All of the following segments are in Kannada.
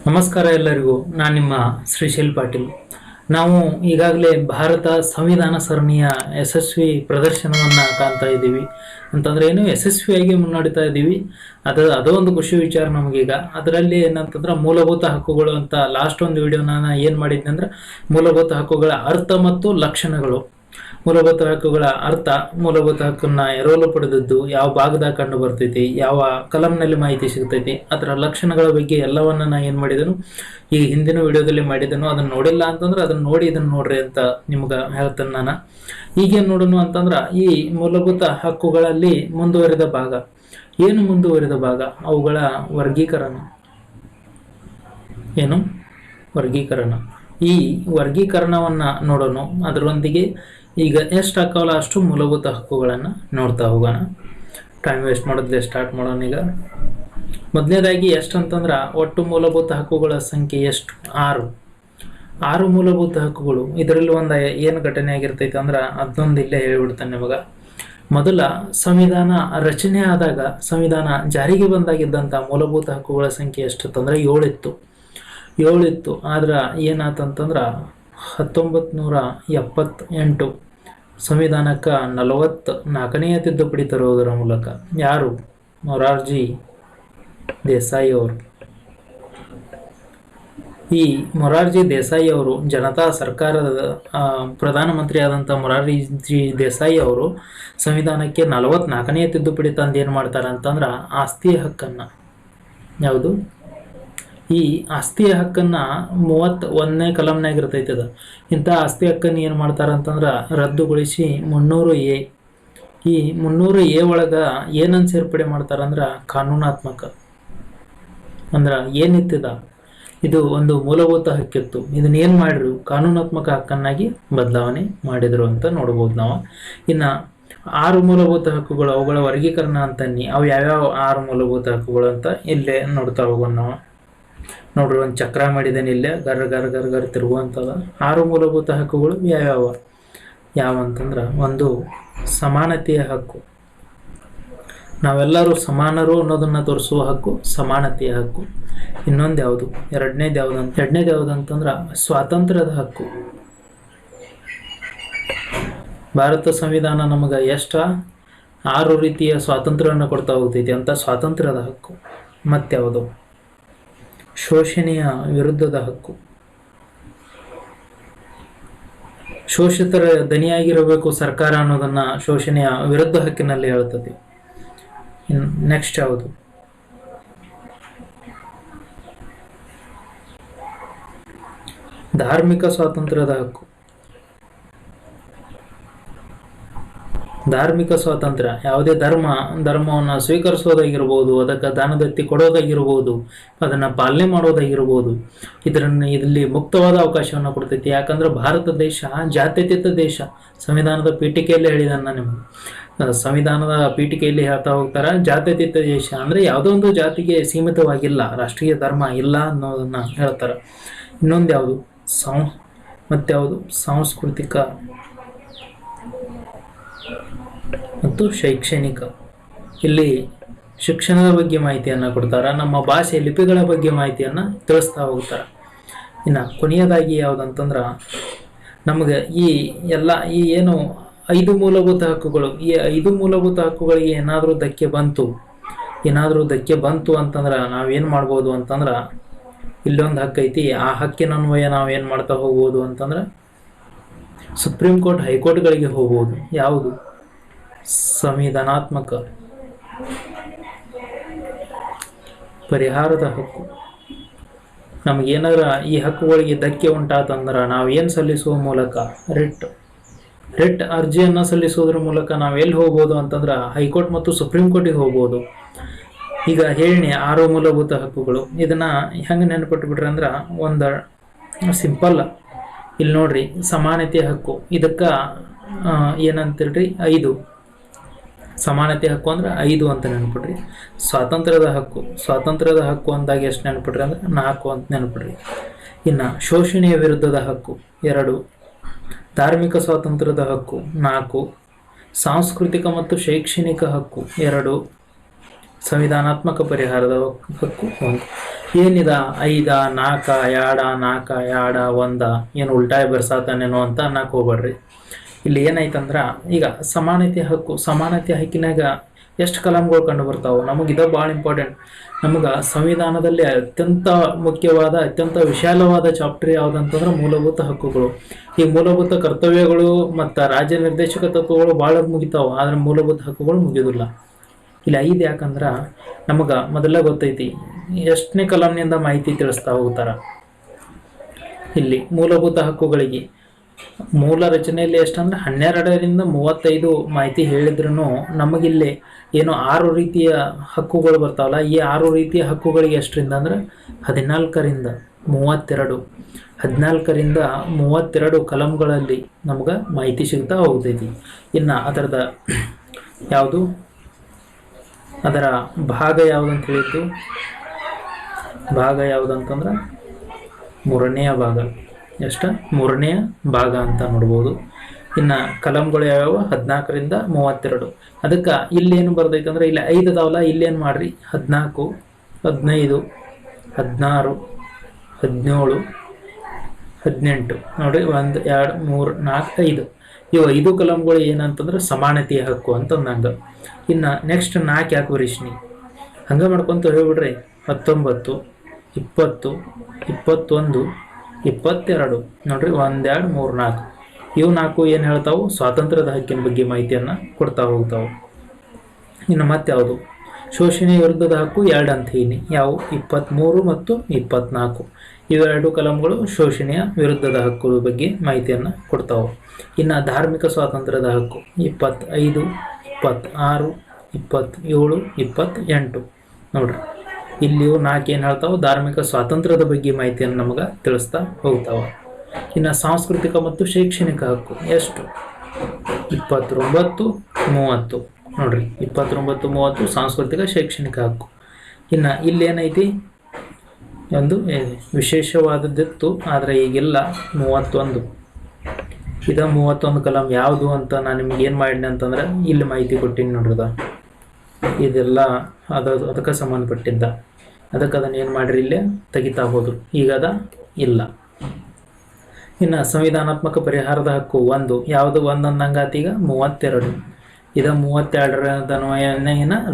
ನಮಸ್ಕಾರ ಎಲ್ಲರಿಗೂ. ನಾನು ನಿಮ್ಮ ಶ್ರೀಶೈಲ್ ಪಾಟೀಲ್. ನಾವು ಈಗಾಗಲೇ ಭಾರತ ಸಂವಿಧಾನ ಸರಣಿಯ ಯಶಸ್ವಿ ಪ್ರದರ್ಶನವನ್ನು ಕಾಣ್ತಾ ಇದ್ದೀವಿ. ಅಂತಂದ್ರೆ ಏನು, ಯಶಸ್ವಿಯಾಗಿ ಮುನ್ನಡೀತಾ ಇದ್ದೀವಿ. ಅದೋ ಒಂದು ಖುಷಿ ವಿಚಾರ ನಮಗೀಗ. ಅದರಲ್ಲಿ ಏನಂತಂದ್ರೆ ಮೂಲಭೂತ ಹಕ್ಕುಗಳು ಅಂತ ಲಾಸ್ಟ್ ಒಂದು ವಿಡಿಯೋ ನಾನು ಏನು ಮಾಡಿದ್ದೆ ಅಂದ್ರೆ ಮೂಲಭೂತ ಹಕ್ಕುಗಳ ಅರ್ಥ ಮತ್ತು ಲಕ್ಷಣಗಳು. ಮೂಲಭೂತ ಹಕ್ಕುಗಳ ಅರ್ಥ, ಮೂಲಭೂತ ಹಕ್ಕನ್ನ ಎರವಲು ಪಡೆದದ್ದು ಯಾವ ಭಾಗದಾಗ ಕಂಡು ಬರ್ತೈತಿ, ಯಾವ ಕಲಂನಲ್ಲಿ ಮಾಹಿತಿ ಸಿಗ್ತೈತಿ, ಅದರ ಲಕ್ಷಣಗಳ ಬಗ್ಗೆ ಎಲ್ಲವನ್ನ ನಾ ಏನು ಮಾಡಿದನು ಈ ಹಿಂದಿನ ವಿಡಿಯೋದಲ್ಲಿ ಮಾಡಿದನು. ಅದನ್ನ ನೋಡಿಲ್ಲ ಅಂತಂದ್ರೆ ಅದನ್ನ ನೋಡಿ ಇದನ್ನ ನೋಡ್ರಿ ಅಂತ ನಿಮ್ಗೆ ಹೇಳ್ತೇನೆ ನಾನು. ಈಗೇನು ನೋಡೋಣ ಅಂತಂದ್ರೆ ಈ ಮೂಲಭೂತ ಹಕ್ಕುಗಳಲ್ಲಿ ಮುಂದುವರಿದ ಭಾಗ. ಏನು ಮುಂದುವರಿದ ಭಾಗ? ಅವುಗಳ ವರ್ಗೀಕರಣ. ಏನು ವರ್ಗೀಕರಣ? ಈ ವರ್ಗೀಕರಣವನ್ನ ನೋಡೋಣ. ಅದರೊಂದಿಗೆ ಈಗ ಎಷ್ಟು ಹಾಕವಲ್ಲ ಅಷ್ಟು ಮೂಲಭೂತ ಹಕ್ಕುಗಳನ್ನು ನೋಡ್ತಾ ಹೋಗೋಣ. ಟೈಮ್ ವೇಸ್ಟ್ ಮಾಡೋದ್ರೆ ಸ್ಟಾರ್ಟ್ ಮಾಡೋಣ. ಈಗ ಮೊದಲನೇದಾಗಿ ಎಷ್ಟು ಅಂತಂದ್ರೆ ಒಟ್ಟು ಮೂಲಭೂತ ಹಕ್ಕುಗಳ ಸಂಖ್ಯೆ ಎಷ್ಟು? 6 ಮೂಲಭೂತ ಹಕ್ಕುಗಳು. ಇದರಲ್ಲಿ ಒಂದು ಏನು ಘಟನೆ ಆಗಿರ್ತೈತೆ ಅಂದ್ರೆ ಅದೊಂದು ಇಲ್ಲೇ ಹೇಳಿಬಿಡ್ತಾನೆ ನಿಮಗೆ. ಮೊದಲ ಸಂವಿಧಾನ ರಚನೆ ಆದಾಗ, ಸಂವಿಧಾನ ಜಾರಿಗೆ ಬಂದಾಗಿದ್ದಂಥ ಮೂಲಭೂತ ಹಕ್ಕುಗಳ ಸಂಖ್ಯೆ ಎಷ್ಟಂತಂದ್ರೆ 7 ಇತ್ತು. ಆದ್ರೆ ಏನಾತಂತಂದ್ರೆ 1978 ಸಂವಿಧಾನಕ್ಕೆ 44ನೇ ತಿದ್ದುಪಡಿ ತರುವುದರ ಮೂಲಕ ಯಾರು? ಮೊರಾರ್ಜಿ ದೇಸಾಯಿ ಅವರು. ಈ ಮೊರಾರ್ಜಿ ದೇಸಾಯಿ ಅವರು ಜನತಾ ಸರ್ಕಾರದ ಪ್ರಧಾನಮಂತ್ರಿ ಆದಂಥ ಮೊರಾರ್ಜಿ ದೇಸಾಯಿ ಅವರು ಸಂವಿಧಾನಕ್ಕೆ 44ನೇ ತಿದ್ದುಪಡಿ ತಂದು ಏನು ಮಾಡ್ತಾರೆ ಅಂತಂದ್ರೆ ಆಸ್ತಿಯ ಹಕ್ಕನ್ನು, ಯಾವುದು ಈ ಆಸ್ತಿಯ ಹಕ್ಕನ್ನ 31ನೇ ಕಲಂನಾಗಿರ್ತೈತೆ ಅದು. ಇಂಥ ಆಸ್ತಿ ಹಕ್ಕನ್ನು ಏನು ಮಾಡ್ತಾರೆ ಅಂತಂದ್ರೆ ರದ್ದುಗೊಳಿಸಿ 300A, ಈ 300A ಒಳಗೆ ಏನನ್ನು ಸೇರ್ಪಡೆ ಮಾಡ್ತಾರಂದ್ರೆ ಕಾನೂನಾತ್ಮಕ. ಅಂದ್ರೆ ಏನಿತ್ತಿದ ಇದು ಒಂದು ಮೂಲಭೂತ ಹಕ್ಕಿತ್ತು, ಇದನ್ನ ಏನು ಮಾಡಿದ್ರು ಕಾನೂನಾತ್ಮಕ ಹಕ್ಕನ್ನಾಗಿ ಬದಲಾವಣೆ ಮಾಡಿದ್ರು ಅಂತ ನೋಡ್ಬೋದು ನಾವು. ಇನ್ನು 6 ಮೂಲಭೂತ ಹಕ್ಕುಗಳು, ಅವುಗಳ ವರ್ಗೀಕರಣ ಅಂತನ್ನಿ. ಅವು ಯಾವ್ಯಾವ 6 ಮೂಲಭೂತ ಹಕ್ಕುಗಳು ಅಂತ ಇಲ್ಲೇ ನೋಡ್ತಾ ಹೋಗೋಣ ನಾವು. ನೋಡ್ರಿ, ಒಂದು ಚಕ್ರ ಮಾಡಿದ್ದೇನೆ ಇಲ್ಲೇ, ಗರ್ ಗರ್ ಗರ್ ಗರ್ ತಿರುಗುವಂಥದ 6 ಮೂಲಭೂತ ಹಕ್ಕುಗಳು ಯಾವ ಅಂತಂದ್ರೆ, ಒಂದು ಸಮಾನತೆಯ ಹಕ್ಕು. ನಾವೆಲ್ಲರೂ ಸಮಾನರು ಅನ್ನೋದನ್ನ ತೋರಿಸುವ ಹಕ್ಕು ಸಮಾನತೆಯ ಹಕ್ಕು. ಇನ್ನೊಂದು ಯಾವುದು? ಎರಡನೇದು ಯಾವುದಂತಂದ್ರೆ ಸ್ವಾತಂತ್ರ್ಯದ ಹಕ್ಕು. ಭಾರತ ಸಂವಿಧಾನ ನಮಗೆ 6 ರೀತಿಯ ಸ್ವಾತಂತ್ರ್ಯವನ್ನು ಕೊಡ್ತಾ ಹೋಗ್ತೈತಿ ಅಂತ ಸ್ವಾತಂತ್ರ್ಯದ ಹಕ್ಕು. ಮತ್ಯಾವುದು? ಶೋಷಣೆಯ ವಿರುದ್ಧದ ಹಕ್ಕು. ಶೋಷಿತರ ದನಿಯಾಗಿರಬೇಕು ಸರ್ಕಾರ ಅನ್ನೋದನ್ನ ಶೋಷಣೆಯ ವಿರುದ್ಧ ಹಕ್ಕಿನಲ್ಲಿ ಹೇಳ್ತದೆ. ನೆಕ್ಸ್ಟ್ ಯಾವುದು? ಧಾರ್ಮಿಕ ಸ್ವಾತಂತ್ರ್ಯದ ಹಕ್ಕು. ಧಾರ್ಮಿಕ ಸ್ವಾತಂತ್ರ್ಯ ಯಾವುದೇ ಧರ್ಮವನ್ನು ಸ್ವೀಕರಿಸೋದಾಗಿರ್ಬೋದು, ಅದಕ್ಕೆ ದಾನದತ್ತಿ ಕೊಡೋದಾಗಿರ್ಬೋದು, ಅದನ್ನು ಪಾಲನೆ ಮಾಡೋದಾಗಿರ್ಬೋದು, ಇದರಲ್ಲಿ ಮುಕ್ತವಾದ ಅವಕಾಶವನ್ನು ಕೊಡ್ತೈತಿ. ಯಾಕಂದ್ರೆ ಭಾರತ ದೇಶ ಜಾತ್ಯತೀತ ದೇಶ. ಸಂವಿಧಾನದ ಪೀಠಿಕೆಯಲ್ಲಿ ಹೇಳಿದಾನ ನಿಮಗೆ. ಸಂವಿಧಾನದ ಪೀಠಿಕೆಯಲ್ಲಿ ಹೇಳ್ತಾ ಹೋಗ್ತಾರೆ, ಜಾತ್ಯತೀತ ದೇಶ ಅಂದರೆ ಯಾವುದೋ ಒಂದು ಜಾತಿಗೆ ಸೀಮಿತವಾಗಿಲ್ಲ, ರಾಷ್ಟ್ರೀಯ ಧರ್ಮ ಇಲ್ಲ ಅನ್ನೋದನ್ನ ಹೇಳ್ತಾರೆ. ಇನ್ನೊಂದು ಯಾವುದು? ಮತ್ಯಾವುದು? ಸಾಂಸ್ಕೃತಿಕ ಮತ್ತು ಶೈಕ್ಷಣಿಕ. ಇಲ್ಲಿ ಶಿಕ್ಷಣದ ಬಗ್ಗೆ ಮಾಹಿತಿಯನ್ನು ಕೊಡ್ತಾರೆ, ನಮ್ಮ ಭಾಷೆ ಲಿಪಿಗಳ ಬಗ್ಗೆ ಮಾಹಿತಿಯನ್ನು ತಿಳಿಸ್ತಾ ಹೋಗ್ತಾರೆ. ಇನ್ನು ಕೊನೆಯದಾಗಿ ಯಾವುದಂತಂದ್ರೆ ನಮಗೆ ಈ ಏನು 5 ಮೂಲಭೂತ ಹಕ್ಕುಗಳು, ಈ 5 ಮೂಲಭೂತ ಹಕ್ಕುಗಳಿಗೆ ಏನಾದರೂ ಧಕ್ಕೆ ಬಂತು ಅಂತಂದ್ರೆ ನಾವೇನು ಮಾಡ್ಬೋದು ಅಂತಂದ್ರೆ, ಇಲ್ಲೊಂದು ಹಕ್ಕು ಐತಿ. ಆ ಹಕ್ಕಿನ ಅನ್ವಯ ನಾವೇನು ಮಾಡ್ತಾ ಹೋಗ್ಬೋದು ಅಂತಂದ್ರೆ ಸುಪ್ರೀಂ ಕೋರ್ಟ್, ಹೈಕೋರ್ಟ್ಗಳಿಗೆ ಹೋಗ್ಬೋದು. ಯಾವುದು? ಸಂವಿಧಾನಾತ್ಮಕ ಪರಿಹಾರದ ಹಕ್ಕು. ನಮಗೇನಾದ್ರ ಈ ಹಕ್ಕುಗಳಿಗೆ ಧಕ್ಕೆ ಉಂಟಾತಂದ್ರೆ ನಾವೇನು ಸಲ್ಲಿಸುವ ಮೂಲಕ ರಿಟ್ ಅರ್ಜಿಯನ್ನು ಸಲ್ಲಿಸೋದ್ರ ಮೂಲಕ ನಾವು ಎಲ್ಲಿ ಹೋಗ್ಬೋದು ಅಂತಂದ್ರೆ ಹೈಕೋರ್ಟ್ ಮತ್ತು ಸುಪ್ರೀಂ ಕೋರ್ಟಿಗೆ ಹೋಗ್ಬೋದು. ಈಗ ಹೇಳಿ 6 ಮೂಲಭೂತ ಹಕ್ಕುಗಳು. ಇದನ್ನ ಹೆಂಗೆ ನೆನಪಿಟ್ಬಿಟ್ರಿ ಅಂದ್ರೆ ಒಂದು ಸಿಂಪಲ್. ಇಲ್ಲಿ ನೋಡ್ರಿ, ಸಮಾನತೆಯ ಹಕ್ಕು. ಇದಕ್ಕೆ ಏನಂತೀರಿ? 5. ಸಮಾನತೆ ಹಕ್ಕು ಅಂದ್ರೆ 5 ಅಂತ ನೆನಪಿಡ್ರಿ. ಸ್ವಾತಂತ್ರ್ಯದ ಹಕ್ಕು ಅಂದಾಗ ಎಷ್ಟು ನೆನಪಿಡ್ರಿ ಅಂದ್ರೆ 4 ಅಂತ ನೆನಪಿಡ್ರಿ. ಇನ್ನು ಶೋಷಣೆಯ ವಿರುದ್ಧದ ಹಕ್ಕು 2, ಧಾರ್ಮಿಕ ಸ್ವಾತಂತ್ರ್ಯದ ಹಕ್ಕು 4, ಸಾಂಸ್ಕೃತಿಕ ಮತ್ತು ಶೈಕ್ಷಣಿಕ ಹಕ್ಕು 2, ಸಂವಿಧಾನಾತ್ಮಕ ಪರಿಹಾರದ ಹಕ್ಕು 1. ಏನಿದ ಐದ ನಾಲ್ಕ ಯಾಡ ನಾಲ್ಕ ಯಾಡ ಒಂದ ಏನು ಉಲ್ಟಾಯ ಬೆರ್ಸಾತಾನೇನೋ ಅಂತ ಅನ್ನಕ್ಕೆ ಹೋಗ್ಬೇಡ್ರಿ. ಇಲ್ಲಿ ಏನಾಯ್ತಂದ್ರ ಈಗ ಸಮಾನತೆ ಹಕ್ಕಿನಾಗ ಎಷ್ಟು ಕಲಂಗಳು ಕಂಡು ಬರ್ತಾವೆ ನಮಗೆ. ಇದು ಭಾಳ ಇಂಪಾರ್ಟೆಂಟ್. ನಮಗೆ ಸಂವಿಧಾನದಲ್ಲಿ ಅತ್ಯಂತ ಮುಖ್ಯವಾದ ಅತ್ಯಂತ ವಿಶಾಲವಾದ ಚಾಪ್ಟರ್ ಯಾವುದಂತಂದ್ರೆ ಮೂಲಭೂತ ಹಕ್ಕುಗಳು. ಈ ಮೂಲಭೂತ ಕರ್ತವ್ಯಗಳು ಮತ್ತು ರಾಜ್ಯ ನಿರ್ದೇಶಕ ತತ್ವಗಳು ಭಾಳ ಮುಗಿತಾವೆ, ಆದರೆ ಮೂಲಭೂತ ಹಕ್ಕುಗಳು ಮುಗಿಯೋದಿಲ್ಲ. ಇಲ್ಲಿ 5 ಯಾಕಂದ್ರೆ ನಮಗೆ ಮೊದಲೇ ಗೊತ್ತೈತಿ ಎಷ್ಟನೇ ಕಲಂನಿಂದ ಮಾಹಿತಿ ತಿಳಿಸ್ತಾ ಹೋಗ್ತಾರ. ಇಲ್ಲಿ ಮೂಲಭೂತ ಹಕ್ಕುಗಳಿಗೆ ಮೂಲ ರಚನೆಯಲ್ಲಿ ಎಷ್ಟಂದ್ರೆ 12ರಿಂದ 35 ಮಾಹಿತಿ ಹೇಳಿದ್ರು ನಮಗಿಲ್ಲಿ ಏನು 6 ರೀತಿಯ ಹಕ್ಕುಗಳು ಬರ್ತಾವಲ್ಲ, ಈ 6 ರೀತಿಯ ಹಕ್ಕುಗಳಿಗೆ ಎಷ್ಟರಿಂದ ಅಂದ್ರೆ 14ರಿಂದ 32 14ರಿಂದ 32 ಕಲಂಗಳಲ್ಲಿ ನಮ್ಗೆ ಮಾಹಿತಿ ಸಿಗ್ತಾ ಹೋಗ್ತೈತಿ. ಇನ್ನು ಅದರದ ಯಾವುದು ಅದರ ಭಾಗ ಯಾವುದಂತ ಹೇಳಿದ್ದು, ಭಾಗ ಯಾವುದಂತಂದ್ರೆ 3ನೇ ಭಾಗ. ಮೂರನೆಯ ಭಾಗ ಅಂತ ನೋಡ್ಬೋದು. ಇನ್ನು ಕಲಂಗಳು ಯಾವ್ಯಾವ 14ರಿಂದ 32. ಅದಕ್ಕೆ ಇಲ್ಲೇನು ಬರ್ದೈತೆ ಅಂದ್ರೆ ಇಲ್ಲಿ 5 ಅದಾವಲ್ಲ, ಇಲ್ಲೇನು ಮಾಡ್ರಿ 14 15 16 17 18 ನೋಡ್ರಿ 1 2 3 4 5 ಇವು 5 ಕಲಂಗಳು ಏನಂತಂದ್ರೆ ಸಮಾನತೆಯ ಹಕ್ಕು ಅಂತಂದಂಗೆ. ಇನ್ನು ನೆಕ್ಸ್ಟ್ 4 ಯಾಕೆ ಬರೀಶ್ನಿ ಹಂಗೆ ಮಾಡ್ಕೊಂತ ಹೇಳ್ಬಿಡ್ರಿ 19 20 21 22 ನೋಡ್ರಿ 1 2 3 4 ಇವು 4 ಏನು ಹೇಳ್ತಾವು ಸ್ವಾತಂತ್ರ್ಯದ ಹಕ್ಕಿನ ಬಗ್ಗೆ ಮಾಹಿತಿಯನ್ನು ಕೊಡ್ತಾ ಹೋಗ್ತಾವೆ. ಇನ್ನು ಮತ್ತೆ ಯಾವುದು ಶೋಷಣೆ ವಿರುದ್ಧದ ಹಕ್ಕು 2 ಅಂತ ಹೇಳಿ ಯಾವ 23 ಮತ್ತು 24 ಇವೆರಡು ಕಲಂಗಳು ಶೋಷಣೆಯ ವಿರುದ್ಧದ ಹಕ್ಕುಗಳ ಬಗ್ಗೆ ಮಾಹಿತಿಯನ್ನು ಕೊಡ್ತಾವೆ. ಇನ್ನು ಧಾರ್ಮಿಕ ಸ್ವಾತಂತ್ರ್ಯದ ಹಕ್ಕು 25 26 27 28 ನೋಡ್ರಿ ಇಲ್ಲಿಯೂ 4 ಏನು ಹೇಳ್ತಾವೆ ಧಾರ್ಮಿಕ ಸ್ವಾತಂತ್ರ್ಯದ ಬಗ್ಗೆ ಮಾಹಿತಿಯನ್ನು ನಮಗೆ ತಿಳಿಸ್ತಾ ಹೋಗ್ತಾವೆ. ಇನ್ನು ಸಾಂಸ್ಕೃತಿಕ ಮತ್ತು ಶೈಕ್ಷಣಿಕ ಹಕ್ಕು ಎಷ್ಟು 29 30 ನೋಡ್ರಿ 29 30 ಸಾಂಸ್ಕೃತಿಕ ಶೈಕ್ಷಣಿಕ ಹಕ್ಕು. ಇನ್ನು ಇಲ್ಲೇನೈತಿ ಒಂದು ವಿಶೇಷವಾದದ್ದಿತ್ತು ಆದರೆ ಈಗಿಲ್ಲ 31 ಇದು 31 ಕಲಂ ಯಾವುದು ಅಂತ ನಾನು ನಿಮ್ಗೆ ಏನು ಮಾಡಿದೆ ಅಂತಂದ್ರೆ ಇಲ್ಲಿ ಮಾಹಿತಿ ಕೊಟ್ಟಿನಿ ನೋಡ್ರದ ಇದೆಲ್ಲ ಅದಕ್ಕೆ ಸಂಬಂಧಪಟ್ಟಿದ್ದ. ಅದಕ್ಕೆ ಅದನ್ನು ಏನು ಮಾಡಿರಿ ಇಲ್ಲೇ ತೆಗಿತಾ ಹೋದ್ರು, ಈಗ ಅದ ಇಲ್ಲ. ಇನ್ನು ಸಂವಿಧಾನಾತ್ಮಕ ಪರಿಹಾರದ ಹಕ್ಕು 1 ಯಾವುದು 1 ಅಂದಂಗಾತ ಈಗ 32 ಇದು 32ರ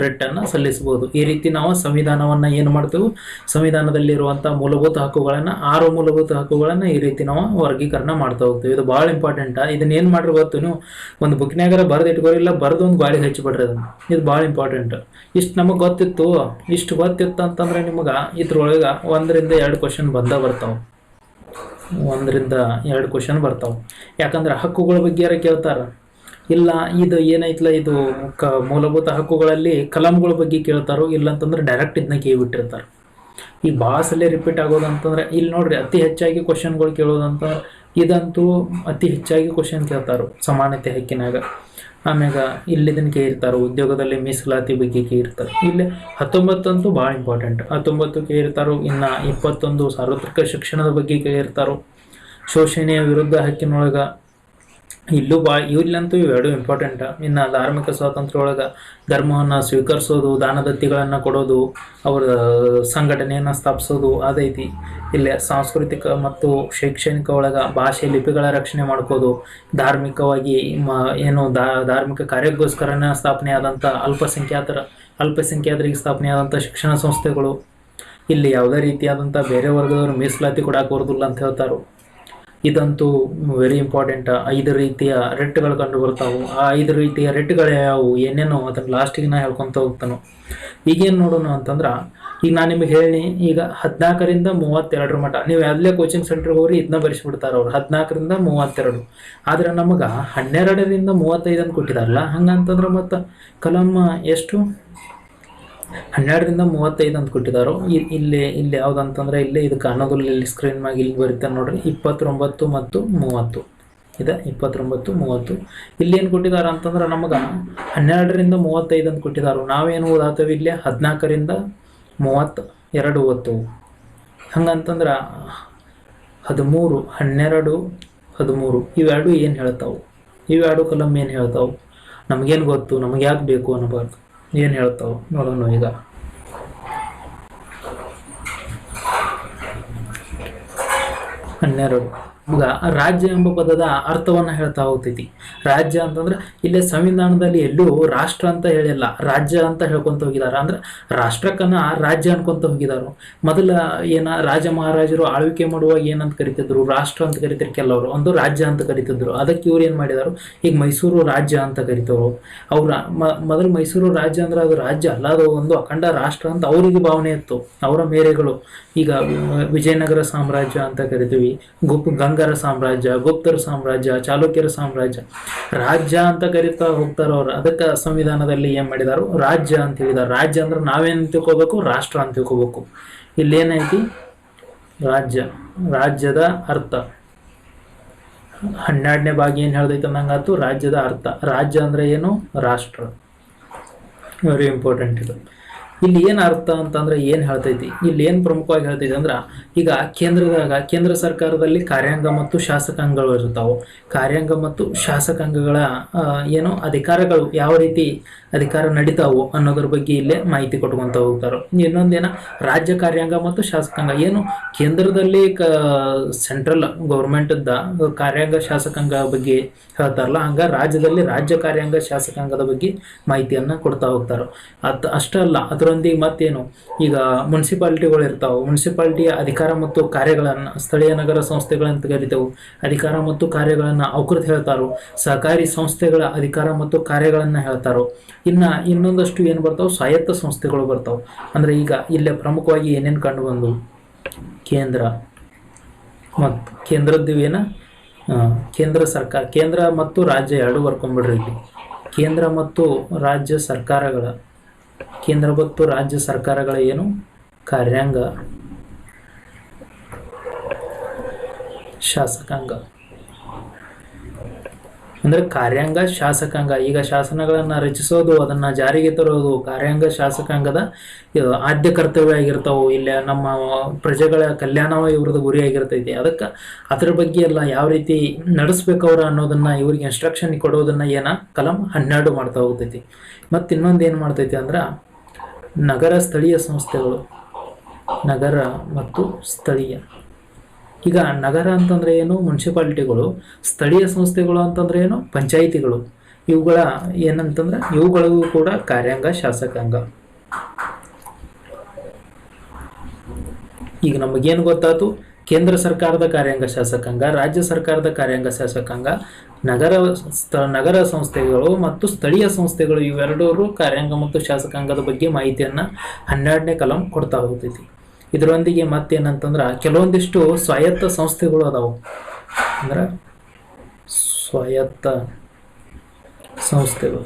ರಿಟ್ಟನ್ನು ಸಲ್ಲಿಸಬಹುದು. ಈ ರೀತಿ ನಾವು ಸಂವಿಧಾನವನ್ನು ಏನು ಮಾಡ್ತೇವೆ ಸಂವಿಧಾನದಲ್ಲಿರುವಂಥ ಮೂಲಭೂತ ಹಕ್ಕುಗಳನ್ನು 6 ಮೂಲಭೂತ ಹಕ್ಕುಗಳನ್ನು ಈ ರೀತಿ ನಾವು ವರ್ಗೀಕರಣ ಮಾಡ್ತಾ ಹೋಗ್ತೀವಿ. ಇದು ಭಾಳ ಇಂಪಾರ್ಟೆಂಟ್. ಇದನ್ನ ಏನು ಮಾಡ್ರಿ ಗೊತ್ತು ನೀವು ಒಂದು ಬುಕ್ನಾಗಾರ ಬರೆದು ಇಟ್ಕೋರಿಲ್ಲ, ಬರೆದು ಒಂದು ಗಾಳಿಗೆ ಹಚ್ಚಿಬಿಡ್ರಿ ಅದನ್ನು. ಇದು ಭಾಳ ಇಂಪಾರ್ಟೆಂಟ್. ಇಷ್ಟು ನಮಗೆ ಗೊತ್ತಿತ್ತು ಅಂತಂದ್ರೆ ನಿಮಗೆ ಇದ್ರೊಳಗೆ 1ರಿಂದ 2 ಕ್ವಶನ್ ಬರ್ತಾವೆ. 1ರಿಂದ 2 ಕ್ವಶನ್ ಬರ್ತಾವೆ. ಯಾಕಂದ್ರೆ ಹಕ್ಕುಗಳ ಬಗ್ಗೆ ಯಾರು ಕೇಳ್ತಾರ ಇಲ್ಲ, ಇದು ಏನೈತಲ್ಲ ಇದು ಮೂಲಭೂತ ಹಕ್ಕುಗಳಲ್ಲಿ ಕಲಂಗಳ ಬಗ್ಗೆ ಕೇಳ್ತಾರೋ ಇಲ್ಲಂತಂದ್ರೆ ಡೈರೆಕ್ಟ್ ಇದನ್ನ ಕೇಳಿಬಿಟ್ಟಿರ್ತಾರೆ. ಈ ಭಾಳ ಸಲ ರಿಪೀಟ್ ಆಗೋದಂತಂದ್ರೆ ಇಲ್ಲಿ ನೋಡ್ರಿ ಅತಿ ಹೆಚ್ಚಾಗಿ ಕ್ವಶನ್ಗಳು ಕೇಳೋದಂತ ಇದಂತೂ ಅತಿ ಹೆಚ್ಚಾಗಿ ಕ್ವಶನ್ ಕೇಳ್ತಾರೋ ಸಮಾನತೆ ಹಕ್ಕಿನಾಗ. ಆಮ್ಯಾಗ ಇಲ್ಲಿದನ್ನು ಕೇಳಿರ್ತಾರೆ ಉದ್ಯೋಗದಲ್ಲಿ ಮೀಸಲಾತಿ ಬಗ್ಗೆ ಕೇಳಿರ್ತಾರೆ. ಇಲ್ಲಿ 19 ಅಂತೂ ಭಾಳ ಇಂಪಾರ್ಟೆಂಟ್. 19 ಕೇಳಿರ್ತಾರೋ. ಇನ್ನು 21 ಸಾರ್ವತ್ರಿಕ ಶಿಕ್ಷಣದ ಬಗ್ಗೆ ಕೇಳಿರ್ತಾರೋ. ಶೋಷಣೆಯ ವಿರುದ್ಧ ಹಕ್ಕಿನೊಳಗೆ ಇಲ್ಲೂ ಇಲ್ಲಂತೂ ಇವೆರಡು ಇಂಪಾರ್ಟೆಂಟ್. ಇನ್ನು ಧಾರ್ಮಿಕ ಸ್ವಾತಂತ್ರ್ಯ ಒಳಗೆ ಧರ್ಮವನ್ನು ಸ್ವೀಕರಿಸೋದು, ದಾನದತ್ತಿಗಳನ್ನು ಕೊಡೋದು, ಅವರ ಸಂಘಟನೆಯನ್ನು ಸ್ಥಾಪಿಸೋದು ಅದೈತಿ. ಇಲ್ಲಿ ಸಾಂಸ್ಕೃತಿಕ ಮತ್ತು ಶೈಕ್ಷಣಿಕ ಒಳಗೆ ಭಾಷೆ ಲಿಪಿಗಳ ರಕ್ಷಣೆ ಮಾಡ್ಕೋದು, ಧಾರ್ಮಿಕವಾಗಿ ಧಾರ್ಮಿಕ ಕಾರ್ಯಕ್ಕೋಸ್ಕರನೇ ಸ್ಥಾಪನೆ ಆದಂಥ ಅಲ್ಪಸಂಖ್ಯಾತರಿಗೆ ಸ್ಥಾಪನೆ ಆದಂಥ ಶಿಕ್ಷಣ ಸಂಸ್ಥೆಗಳು. ಇಲ್ಲಿ ಯಾವುದೇ ರೀತಿಯಾದಂಥ ಬೇರೆ ವರ್ಗದವರು ಮೀಸಲಾತಿ ಕೊಡಕ್ಕೆ ಬರೋದಿಲ್ಲ ಅಂತ ಹೇಳ್ತಾರೋ. ಇದಂತೂ ವೆರಿ ಇಂಪಾರ್ಟೆಂಟ್. 5 ರೀತಿಯ ರೆಟ್ಗಳು ಕಂಡು ಬರ್ತಾವೆ. ಆ 5 ರೀತಿಯ ರೆಟ್ಗಳು ಯಾವುವು ಏನೇನೋ ಅದನ್ನು ಲಾಸ್ಟಿಗೆ ನಾ ಹೇಳ್ಕೊತ ಹೋಗ್ತಾನೋ. ಈಗೇನು ನೋಡೋಣ ಅಂತಂದ್ರೆ ಈಗ ನಾನು ನಿಮಗೆ ಹೇಳಿ ಈಗ 14ರಿಂದ 32 ಮಟ್ಟ ನೀವು ಯಾವುದೇ ಕೋಚಿಂಗ್ ಸೆಂಟ್ರಿಗೆ ಹೋಗ್ರಿ ಇದನ್ನ ಬರೆಸಿಬಿಡ್ತಾರೆ ಅವ್ರು 14ರಿಂದ 32. ಆದರೆ ನಮಗೆ 12ರಿಂದ 35 ಅಂತ ಕೊಟ್ಟಿದಾರಲ್ಲ, ಹಂಗಂತಂದ್ರೆ ಮತ್ತು ಕಲಂ ಎಷ್ಟು 12ರಿಂದ 35 ಅಂತ ಕೊಟ್ಟಿದ್ದಾರೋ. ಇಲ್ಲಿ ಯಾವುದಂತಂದ್ರೆ ಇಲ್ಲಿ ಇದಕ್ಕೆ ಅನ್ನೋದಿಲ್ಲ, ಇಲ್ಲಿ ಸ್ಕ್ರೀನ್ ಮ್ಯಾಗ ಇಲ್ಲಿ ಬರೀತಾರೆ ನೋಡ್ರಿ 29 ಮತ್ತು 30 ಇದೆ 29 30. ಇಲ್ಲಿ ಏನು ಕೊಟ್ಟಿದ್ದಾರೆ ಅಂತಂದ್ರೆ ನಮಗೆ 12ರಿಂದ 35 ಅಂತ ಕೊಟ್ಟಿದ್ದಾರೆ. ನಾವೇನು ಓದಾತೇವೆ ಇಲ್ಲಿ 14ರಿಂದ 32 ಓದ್ತೇವೆ. ಹಂಗಂತಂದ್ರೆ 13 12 13 ಇವೆರಡು ಏನು ಹೇಳ್ತಾವೆ, ಇವೆರಡು ಕಲಂ ಏನು ಹೇಳ್ತಾವೆ ನಮಗೇನು ಗೊತ್ತು, ನಮಗೆ ಯಾಕೆ ಬೇಕು ಅನ್ನಬಾರ್ದು. ಏನು ಹೇಳ್ತಾವೆ ನೋಡೋಣ. ಈಗ 12. ಈಗ ರಾಜ್ಯ ಎಂಬ ಪದದ ಅರ್ಥವನ್ನ ಹೇಳ್ತಾ ಹೋಗ್ತೈತಿ. ರಾಜ್ಯ ಅಂತಂದ್ರೆ ಇಲ್ಲೇ ಸಂವಿಧಾನದಲ್ಲಿ ಎಲ್ಲೂ ರಾಷ್ಟ್ರ ಅಂತ ಹೇಳಿಲ್ಲ, ರಾಜ್ಯ ಅಂತ ಹೇಳ್ಕೊಂತ ಹೋಗಿದಾರ. ಅಂದ್ರೆ ರಾಷ್ಟ್ರಕ್ಕನ್ನ ರಾಜ್ಯ ಅನ್ಕೊಂತ ಹೋಗಿದಾರು. ಮೊದಲ ರಾಜ ಮಹಾರಾಜರು ಆಳ್ವಿಕೆ ಮಾಡುವಾಗ ಏನಂತ ಕರಿತಿದ್ರು, ರಾಷ್ಟ್ರ ಅಂತ ಕರಿತಿದ್ರು ಕೆಲವರು, ಒಂದು ರಾಜ್ಯ ಅಂತ ಕರಿತಿದ್ರು. ಅದಕ್ಕೆ ಇವ್ರು ಏನ್ ಮಾಡಿದಾರು, ಈಗ ಮೈಸೂರು ರಾಜ್ಯ ಅಂತ ಕರಿತವ್ರು. ಅವ್ರ ಮೊದಲು ಮೈಸೂರು ರಾಜ್ಯ ಅಂದ್ರೆ ಅದು ರಾಜ್ಯ ಅಲ್ಲ, ಅದು ಒಂದು ಅಖಂಡ ರಾಷ್ಟ್ರ ಅಂತ ಅವರಿಗೆ ಭಾವನೆ ಇತ್ತು, ಅವರ ಮೇರೆಗಳು. ಈಗ ವಿಜಯನಗರ ಸಾಮ್ರಾಜ್ಯ ಅಂತ ಕರಿತೀವಿ, ಗಂಗರ ಸಾಮ್ರಾಜ್ಯ, ಗುಪ್ತರ ಸಾಮ್ರಾಜ್ಯ, ಚಾಲುಕ್ಯರ ಸಾಮ್ರಾಜ್ಯ, ರಾಜ್ಯ ಅಂತ ಕರಿತಾ ಹೋಗ್ತಾರ ಅವ್ರು. ಅದಕ್ಕೆ ಸಂವಿಧಾನದಲ್ಲಿ ಏನ್ ಮಾಡಿದಾರು, ರಾಜ್ಯ ಅಂತ ಹೇಳಿದಾರೆ. ರಾಜ್ಯ ಅಂದ್ರೆ ನಾವೇನ್ ತಿಳ್ಕೋಬೇಕು, ರಾಷ್ಟ್ರ ಅಂತ ತಿಳ್ಕೋಬೇಕು. ಇಲ್ಲೇನೈತಿ, ರಾಜ್ಯ, ರಾಜ್ಯದ ಅರ್ಥ 12ನೇ ಭಾಗ ಏನ್ ಹೇಳ್ದೈತೆ ಅನ್ನಂಗಾತು, ರಾಜ್ಯದ ಅರ್ಥ. ರಾಜ್ಯ ಅಂದ್ರೆ ಏನು, ರಾಷ್ಟ್ರ. ವೆರಿ ಇಂಪಾರ್ಟೆಂಟ್ ಇದು. ಇಲ್ಲಿ ಏನು ಅರ್ಥ ಅಂತಂದ್ರೆ ಏನು ಹೇಳ್ತೈತಿ, ಇಲ್ಲಿ ಏನು ಪ್ರಮುಖವಾಗಿ ಹೇಳ್ತೈತಿ ಅಂದ್ರೆ, ಈಗ ಕೇಂದ್ರ ಸರ್ಕಾರದಲ್ಲಿ ಕಾರ್ಯಾಂಗ ಮತ್ತು ಶಾಸಕಾಂಗಗಳು ಇರ್ತಾವೆ. ಕಾರ್ಯಾಂಗ ಮತ್ತು ಶಾಸಕಾಂಗಗಳ ಏನು ಅಧಿಕಾರಗಳು, ಯಾವ ರೀತಿ ಅಧಿಕಾರ ನಡೀತಾವು ಅನ್ನೋದ್ರ ಬಗ್ಗೆ ಇಲ್ಲೇ ಮಾಹಿತಿ ಕೊಟ್ಕೊಂತ ಹೋಗ್ತಾರೆ. ಇನ್ನೊಂದೇನ, ರಾಜ್ಯ ಕಾರ್ಯಾಂಗ ಮತ್ತು ಶಾಸಕಾಂಗ ಏನು ಕೇಂದ್ರದಲ್ಲಿ ಸೆಂಟ್ರಲ್ ಗೌರ್ಮೆಂಟ್ದ ಕಾರ್ಯಾಂಗ ಶಾಸಕಾಂಗ ಬಗ್ಗೆ ಹೇಳ್ತಾರಲ್ಲ, ಹಂಗ ರಾಜ್ಯದಲ್ಲಿ ರಾಜ್ಯ ಕಾರ್ಯಾಂಗ ಶಾಸಕಾಂಗದ ಬಗ್ಗೆ ಮಾಹಿತಿಯನ್ನ ಕೊಡ್ತಾ ಹೋಗ್ತಾರೆ. ಅಷ್ಟಲ್ಲ, ಅದರೊಂದಿಗೆ ಮತ್ತೇನು, ಈಗ ಮುನ್ಸಿಪಾಲಿಟಿಗಳು ಇರ್ತಾವೆ. ಮುನ್ಸಿಪಾಲಿಟಿಯ ಅಧಿಕಾರ ಮತ್ತು ಕಾರ್ಯಗಳನ್ನು ಸ್ಥಳೀಯ ನಗರ ಸಂಸ್ಥೆಗಳಂತ ಕರಿತೇವೆ. ಅಧಿಕಾರ ಮತ್ತು ಕಾರ್ಯಗಳನ್ನು ಅವಕೃತ ಹೇಳ್ತಾರೋ. ಸಹಕಾರಿ ಸಂಸ್ಥೆಗಳ ಅಧಿಕಾರ ಮತ್ತು ಕಾರ್ಯಗಳನ್ನು ಹೇಳ್ತಾರೋ. ಇನ್ನೊಂದಷ್ಟು ಏನು ಬರ್ತಾವೆ, ಸ್ವಾಯತ್ತ ಸಂಸ್ಥೆಗಳು ಬರ್ತಾವೆ. ಅಂದ್ರೆ ಈಗ ಇಲ್ಲೇ ಪ್ರಮುಖವಾಗಿ ಏನೇನು ಕಂಡು ಬಂದು, ಕೇಂದ್ರ ಮತ್ತು ಕೇಂದ್ರದ್ದೇನ, ಕೇಂದ್ರ ಸರ್ಕಾರ, ಕೇಂದ್ರ ಮತ್ತು ರಾಜ್ಯ ಎರಡು ಬರ್ಕೊಂಡ್ಬಿಡ್ರಿ ಇಲ್ಲಿ. ಕೇಂದ್ರ ಮತ್ತು ರಾಜ್ಯ ಸರ್ಕಾರಗಳ, ಕೇಂದ್ರ ಮತ್ತು ರಾಜ್ಯ ಸರ್ಕಾರಗಳ ಏನು ಕಾರ್ಯಾಂಗ, ಶಾಸಕಾಂಗ. ಅಂದ್ರೆ ಕಾರ್ಯಾಂಗ, ಶಾಸಕಾಂಗ. ಈಗ ಶಾಸನಗಳನ್ನ ರಚಿಸೋದು, ಅದನ್ನ ಜಾರಿಗೆ ತರೋದು ಕಾರ್ಯಾಂಗ ಶಾಸಕಾಂಗದ ಆದ್ಯ ಕರ್ತವ್ಯ ಆಗಿರ್ತಾವೆ. ಇಲ್ಲ ನಮ್ಮ ಪ್ರಜೆಗಳ ಕಲ್ಯಾಣವ ಇವ್ರದ್ದು ಗುರಿ ಆಗಿರ್ತೈತಿ. ಅದಕ್ಕೆ ಅದ್ರ ಬಗ್ಗೆ ಎಲ್ಲ ಯಾವ ರೀತಿ ನಡೆಸ್ಬೇಕವ್ರ ಅನ್ನೋದನ್ನ ಇವ್ರಿಗೆ ಇನ್ಸ್ಟ್ರಕ್ಷನ್ ಕೊಡೋದನ್ನ ಕಲಂ 12 ಮಾಡ್ತಾ ಹೋಗ್ತೈತಿ. ಮತ್ತು ಇನ್ನೊಂದು ಏನು ಮಾಡ್ತೈತಿ ಅಂದ್ರೆ, ನಗರ ಸ್ಥಳೀಯ ಸಂಸ್ಥೆಗಳು, ನಗರ ಮತ್ತು ಸ್ಥಳೀಯ. ಈಗ ನಗರ ಅಂತಂದ್ರೆ ಏನು, ಮುನ್ಸಿಪಾಲಿಟಿಗಳು. ಸ್ಥಳೀಯ ಸಂಸ್ಥೆಗಳು ಅಂತಂದ್ರೆ ಏನು, ಪಂಚಾಯಿತಿಗಳು. ಇವುಗಳ ಏನಂತಂದ್ರೆ ಇವುಗಳಿಗೂ ಕೂಡ ಕಾರ್ಯಾಂಗ ಶಾಸಕಾಂಗ. ಈಗ ನಮಗೇನು ಗೊತ್ತಾಯ್ತು, ಕೇಂದ್ರ ಸರ್ಕಾರದ ಕಾರ್ಯಾಂಗ ಶಾಸಕಾಂಗ, ರಾಜ್ಯ ಸರ್ಕಾರದ ಕಾರ್ಯಾಂಗ ಶಾಸಕಾಂಗ, ನಗರ ಸಂಸ್ಥೆಗಳು ಮತ್ತು ಸ್ಥಳೀಯ ಸಂಸ್ಥೆಗಳು, ಇವೆರಡೂ ಕಾರ್ಯಾಂಗ ಮತ್ತು ಶಾಸಕಾಂಗದ ಬಗ್ಗೆ ಮಾಹಿತಿಯನ್ನ 12ನೇ ಕಲಂ ಕೊಡ್ತಾ ಹೋಗ್ತೈತಿ. ಇದರೊಂದಿಗೆ ಮತ್ತೇನಂತಂದ್ರೆ, ಕೆಲವೊಂದಿಷ್ಟು ಸ್ವಾಯತ್ತ ಸಂಸ್ಥೆಗಳು ಅದಾವು. ಅಂದ್ರೆ ಸ್ವಾಯತ್ತ ಸಂಸ್ಥೆಗಳು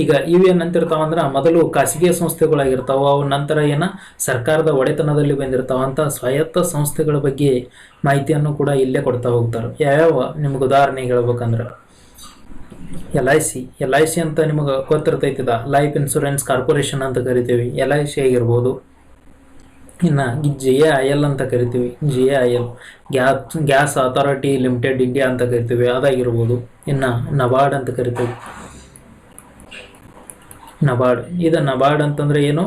ಈಗ ಇವೇನಂತಿರ್ತಾವಂದ್ರೆ, ಮೊದಲು ಖಾಸಗಿ ಸಂಸ್ಥೆಗಳಾಗಿರ್ತಾವ, ಅವು ನಂತರ ಸರ್ಕಾರದ ಒಡೆತನದಲ್ಲಿ ಬಂದಿರ್ತಾವಂತ ಸ್ವಾಯತ್ತ ಸಂಸ್ಥೆಗಳ ಬಗ್ಗೆ ಮಾಹಿತಿಯನ್ನು ಕೂಡ ಇಲ್ಲೇ ಕೊಡ್ತಾ ಹೋಗ್ತಾರೆ. ಯಾವ್ಯಾವ ನಿಮ್ಗೆ ಉದಾಹರಣೆ ಹೇಳ್ಬೇಕಂದ್ರೆ, LIC ಅಂತ ನಿಮಗೆ ಗೊತ್ತಿರ್ತೈತಿದ, ಲೈಫ್ ಇನ್ಶೂರೆನ್ಸ್ ಕಾರ್ಪೊರೇಷನ್ ಅಂತ ಕರಿತೀವಿ, LIC ಆಗಿರ್ಬೋದು. ಇನ್ನು GAIL ಅಂತ ಕರಿತೀವಿ, GAIL gas authority limited India ಅಂತ ಕರಿತೀವಿ, ಅದಾಗಿರ್ಬೋದು. ಇನ್ನು ನಬಾರ್ಡ್ ಅಂತ ಕರಿತೀವಿ. ನಬಾರ್ಡ್ ಅಂತಂದ್ರೆ ಏನು,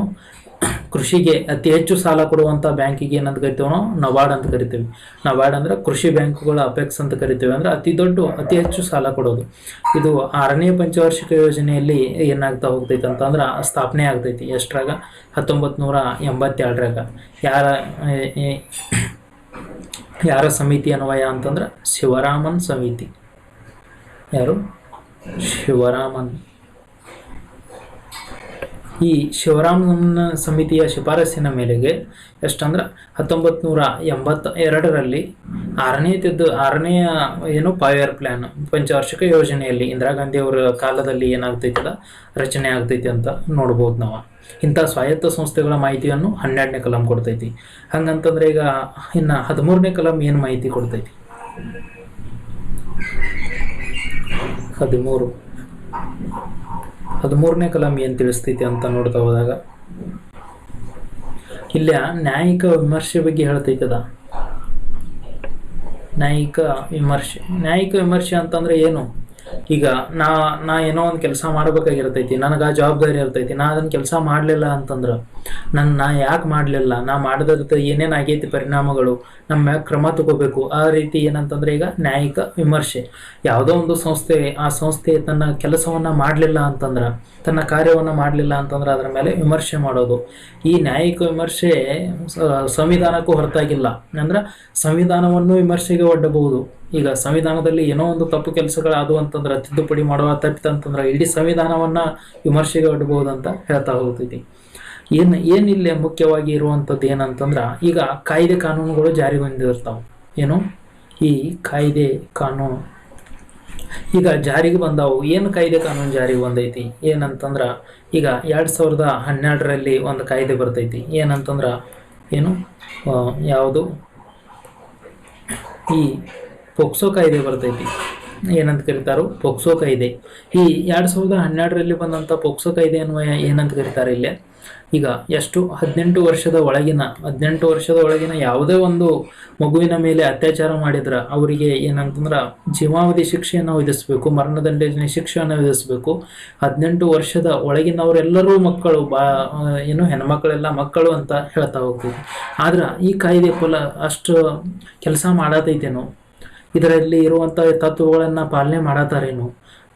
ಕೃಷಿಗೆ ಅತಿ ಹೆಚ್ಚು ಸಾಲ ಕೊಡುವಂಥ ಬ್ಯಾಂಕಿಗೆ ಏನಂತ ಕರಿತೀವಿ ನಾವು, ನಬಾರ್ಡ್ ಅಂತ ಕರಿತೀವಿ. ನಬಾರ್ಡ್ ಅಂದ್ರೆ ಕೃಷಿ ಬ್ಯಾಂಕುಗಳ ಅಪೆಕ್ಸ್ ಅಂತ ಕರಿತೀವಿ. ಅಂದ್ರೆ ಅತಿ ಹೆಚ್ಚು ಸಾಲ ಕೊಡೋದು. ಇದು 6ನೇ ಪಂಚವಾರ್ಷಿಕ ಯೋಜನೆಯಲ್ಲಿ ಏನಾಗ್ತಾ ಹೋಗ್ತೈತೆ ಅಂತಂದ್ರೆ, ಸ್ಥಾಪನೆ ಆಗ್ತೈತಿ. ಎಷ್ಟರಾಗ, 1982ರಾಗ. ಯಾರ ಸಮಿತಿ ಅನ್ವಯ ಅಂತಂದ್ರೆ, ಶಿವರಾಮನ್ ಸಮಿತಿ. ಯಾರು, ಶಿವರಾಮನ್. ಈ ಶಿವರಾಮನ್ ಸಮಿತಿಯ ಶಿಫಾರಸಿನ ಮೇಲೆಗೆ ಎಷ್ಟಂದ್ರೆ 1982ರಲ್ಲಿ 6ನೇ ಏನು ಫೈವ್-ಇಯರ್ ಪ್ಲಾನ್ ಪಂಚವಾರ್ಷಿಕ ಯೋಜನೆಯಲ್ಲಿ ಇಂದಿರಾ ಗಾಂಧಿ ಅವರ ಕಾಲದಲ್ಲಿ ಏನಾಗ್ತೈತಲ್ಲ ರಚನೆ ಆಗ್ತೈತಿ ಅಂತ ನೋಡ್ಬೋದು ನಾವು. ಇಂಥ ಸ್ವಾಯತ್ತ ಸಂಸ್ಥೆಗಳ ಮಾಹಿತಿಯನ್ನು 12ನೇ ಕಲಂ ಕೊಡ್ತೈತಿ. ಹಂಗಂತಂದ್ರೆ ಈಗ ಇನ್ನು 13ನೇ ಕಲಂ ಏನು ಮಾಹಿತಿ ಕೊಡ್ತೈತಿ, 13ನೇ ಕಲಂ ಏನು ತಿಳಿಸ್ತೈತಿ ಅಂತ ನೋಡ್ತಾ ಹೋದಾಗ, ಇಲ್ಲ ನ್ಯಾಯಿಕ ವಿಮರ್ಶೆ ಬಗ್ಗೆ ಹೇಳ್ತೈತದ. ನ್ಯಾಯಿಕ ವಿಮರ್ಶೆ ಅಂತಂದ್ರೆ ಏನು, ಈಗ ನಾ ಏನೋ ಒಂದು ಕೆಲಸ ಮಾಡ್ಬೇಕಾಗಿರ್ತೈತಿ, ನನಗೆ ಆ ಜವಾಬ್ದಾರಿ ಇರ್ತೈತಿ, ನಾ ಅದನ್ನ ಕೆಲಸ ಮಾಡಲಿಲ್ಲ ಅಂತಂದ್ರೆ ನಾ ಯಾಕೆ ಮಾಡಲಿಲ್ಲ, ನಾ ಮಾಡಿದ್ರದ್ದು ಏನೇನು ಆಗೈತಿ ಪರಿಣಾಮಗಳು, ನಮ್ಮ ಮ್ಯಾಗ ಕ್ರಮ ತಗೋಬೇಕು. ಆ ರೀತಿ ಏನಂತಂದ್ರೆ ಈಗ ನ್ಯಾಯಿಕ ವಿಮರ್ಶೆ. ಯಾವುದೋ ಒಂದು ಸಂಸ್ಥೆ, ಆ ಸಂಸ್ಥೆ ತನ್ನ ಕೆಲಸವನ್ನು ಮಾಡಲಿಲ್ಲ ಅಂತಂದ್ರೆ, ತನ್ನ ಕಾರ್ಯವನ್ನು ಮಾಡಲಿಲ್ಲ ಅಂತಂದ್ರೆ ಅದರ ಮೇಲೆ ವಿಮರ್ಶೆ ಮಾಡೋದು. ಈ ನ್ಯಾಯಿಕ ವಿಮರ್ಶೆ ಸಂವಿಧಾನಕ್ಕೂ ಹೊರತಾಗಿಲ್ಲ. ಅಂದ್ರೆ ಸಂವಿಧಾನವನ್ನು ವಿಮರ್ಶೆಗೆ ಒಡ್ಡಬಹುದು. ಈಗ ಸಂವಿಧಾನದಲ್ಲಿ ಏನೋ ಒಂದು ತಪ್ಪು ಕೆಲಸಗಳಾದವು ಅಂತಂದ್ರೆ, ತಿದ್ದುಪಡಿ ಮಾಡುವ ತಪ್ಪಿತಂತಂದ್ರೆ ಇಡೀ ಸಂವಿಧಾನವನ್ನ ವಿಮರ್ಶೆಗೆ ಒಡ್ಡಬಹುದು ಅಂತ ಹೇಳ್ತಾ ಹೋಗ್ತೈತಿ. ಏನಿಲ್ಲ ಮುಖ್ಯವಾಗಿ ಇರುವಂಥದ್ದು ಏನಂತಂದ್ರೆ, ಈಗ ಕಾಯ್ದೆ ಕಾನೂನುಗಳು ಜಾರಿಗೆ ಬಂದಿರ್ತಾವೆ. ಏನು ಈ ಕಾಯ್ದೆ ಕಾನೂನು ಈಗ ಜಾರಿಗೆ ಬಂದಾವು. ಏನು ಕಾಯ್ದೆ ಕಾನೂನು ಜಾರಿಗೆ ಬಂದೈತಿ ಏನಂತಂದ್ರೆ, ಈಗ 2012ರಲ್ಲಿ ಒಂದು ಕಾಯ್ದೆ ಬರ್ತೈತಿ. ಏನಂತಂದ್ರೆ ಏನು ಯಾವುದು ಈ ಪೋಕ್ಸೋ ಕಾಯ್ದೆ ಬರ್ತೈತಿ. ಏನಂತ ಕರೀತಾರೋ ಪೋಕ್ಸೋ ಕಾಯ್ದೆ. ಈ 2012ರಲ್ಲಿ ಬಂದಂಥ ಪೋಕ್ಸೋ ಕಾಯ್ದೆ ಅನ್ವಯ ಏನಂತ ಕರೀತಾರೆ ಇಲ್ಲಿ, ಈಗ ಎಷ್ಟು 18 ವರ್ಷದ ಒಳಗಿನ ಯಾವುದೇ ಒಂದು ಮಗುವಿನ ಮೇಲೆ ಅತ್ಯಾಚಾರ ಮಾಡಿದ್ರೆ ಅವರಿಗೆ ಏನಂತಂದ್ರೆ ಜೀವಾವಧಿ ಶಿಕ್ಷೆಯನ್ನು ವಿಧಿಸಬೇಕು, ಮರಣದಂಡನೆ ಶಿಕ್ಷೆಯನ್ನು ವಿಧಿಸಬೇಕು. 18 ವರ್ಷದ ಒಳಗಿನವರೆಲ್ಲರೂ ಮಕ್ಕಳು, ಏನು ಹೆಣ್ಮಕ್ಳೆಲ್ಲ ಮಕ್ಕಳು ಅಂತ ಹೇಳ್ತಾ ಹೋಗ್ತೀವಿ. ಆದ್ರೆ ಈ ಕಾಯ್ದೆ ಅಷ್ಟು ಕೆಲಸ ಮಾಡತೈತೇನೋ, ಇದರಲ್ಲಿ ಇರುವಂಥ ತತ್ವಗಳನ್ನು ಪಾಲನೆ ಮಾಡತಾರೇನು?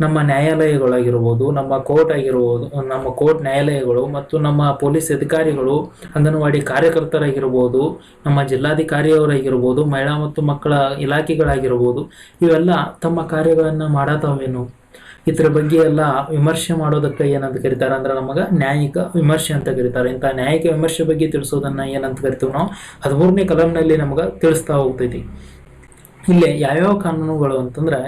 ನಮ್ಮ ನ್ಯಾಯಾಲಯಗಳಾಗಿರ್ಬೋದು, ನಮ್ಮ ಕೋರ್ಟ್ ನ್ಯಾಯಾಲಯಗಳು ಮತ್ತು ನಮ್ಮ ಪೊಲೀಸ್ ಅಧಿಕಾರಿಗಳು, ಅಂಗನವಾಡಿ ಕಾರ್ಯಕರ್ತರಾಗಿರ್ಬೋದು, ನಮ್ಮ ಜಿಲ್ಲಾಧಿಕಾರಿಯವರಾಗಿರ್ಬೋದು, ಮಹಿಳಾ ಮತ್ತು ಮಕ್ಕಳ ಇಲಾಖೆಗಳಾಗಿರ್ಬೋದು, ಇವೆಲ್ಲ ತಮ್ಮ ಕಾರ್ಯಗಳನ್ನು ಮಾಡತಾವೇನು? ಇದರ ಬಗ್ಗೆ ಎಲ್ಲ ವಿಮರ್ಶೆ ಮಾಡೋದಕ್ಕೆ ಏನಂತ ಕರೀತಾರೆ ಅಂದ್ರೆ ನಮಗೆ ನ್ಯಾಯಿಕ ವಿಮರ್ಶೆ ಅಂತ ಕರೀತಾರೆ. ಇಂಥ ನ್ಯಾಯಿಕ ವಿಮರ್ಶೆ ಬಗ್ಗೆ ತಿಳಿಸೋದನ್ನ ಏನಂತ ಕರಿತೀವಿ ನಾವು 13ನೇ ಕಲಂನಲ್ಲಿ ನಮಗೆ ತಿಳಿಸ್ತಾ ಹೋಗ್ತೈತಿ. ಇಲ್ಲೇ ಯಾವ್ಯಾವ ಕಾನೂನುಗಳು ಅಂತಂದ್ರೆ,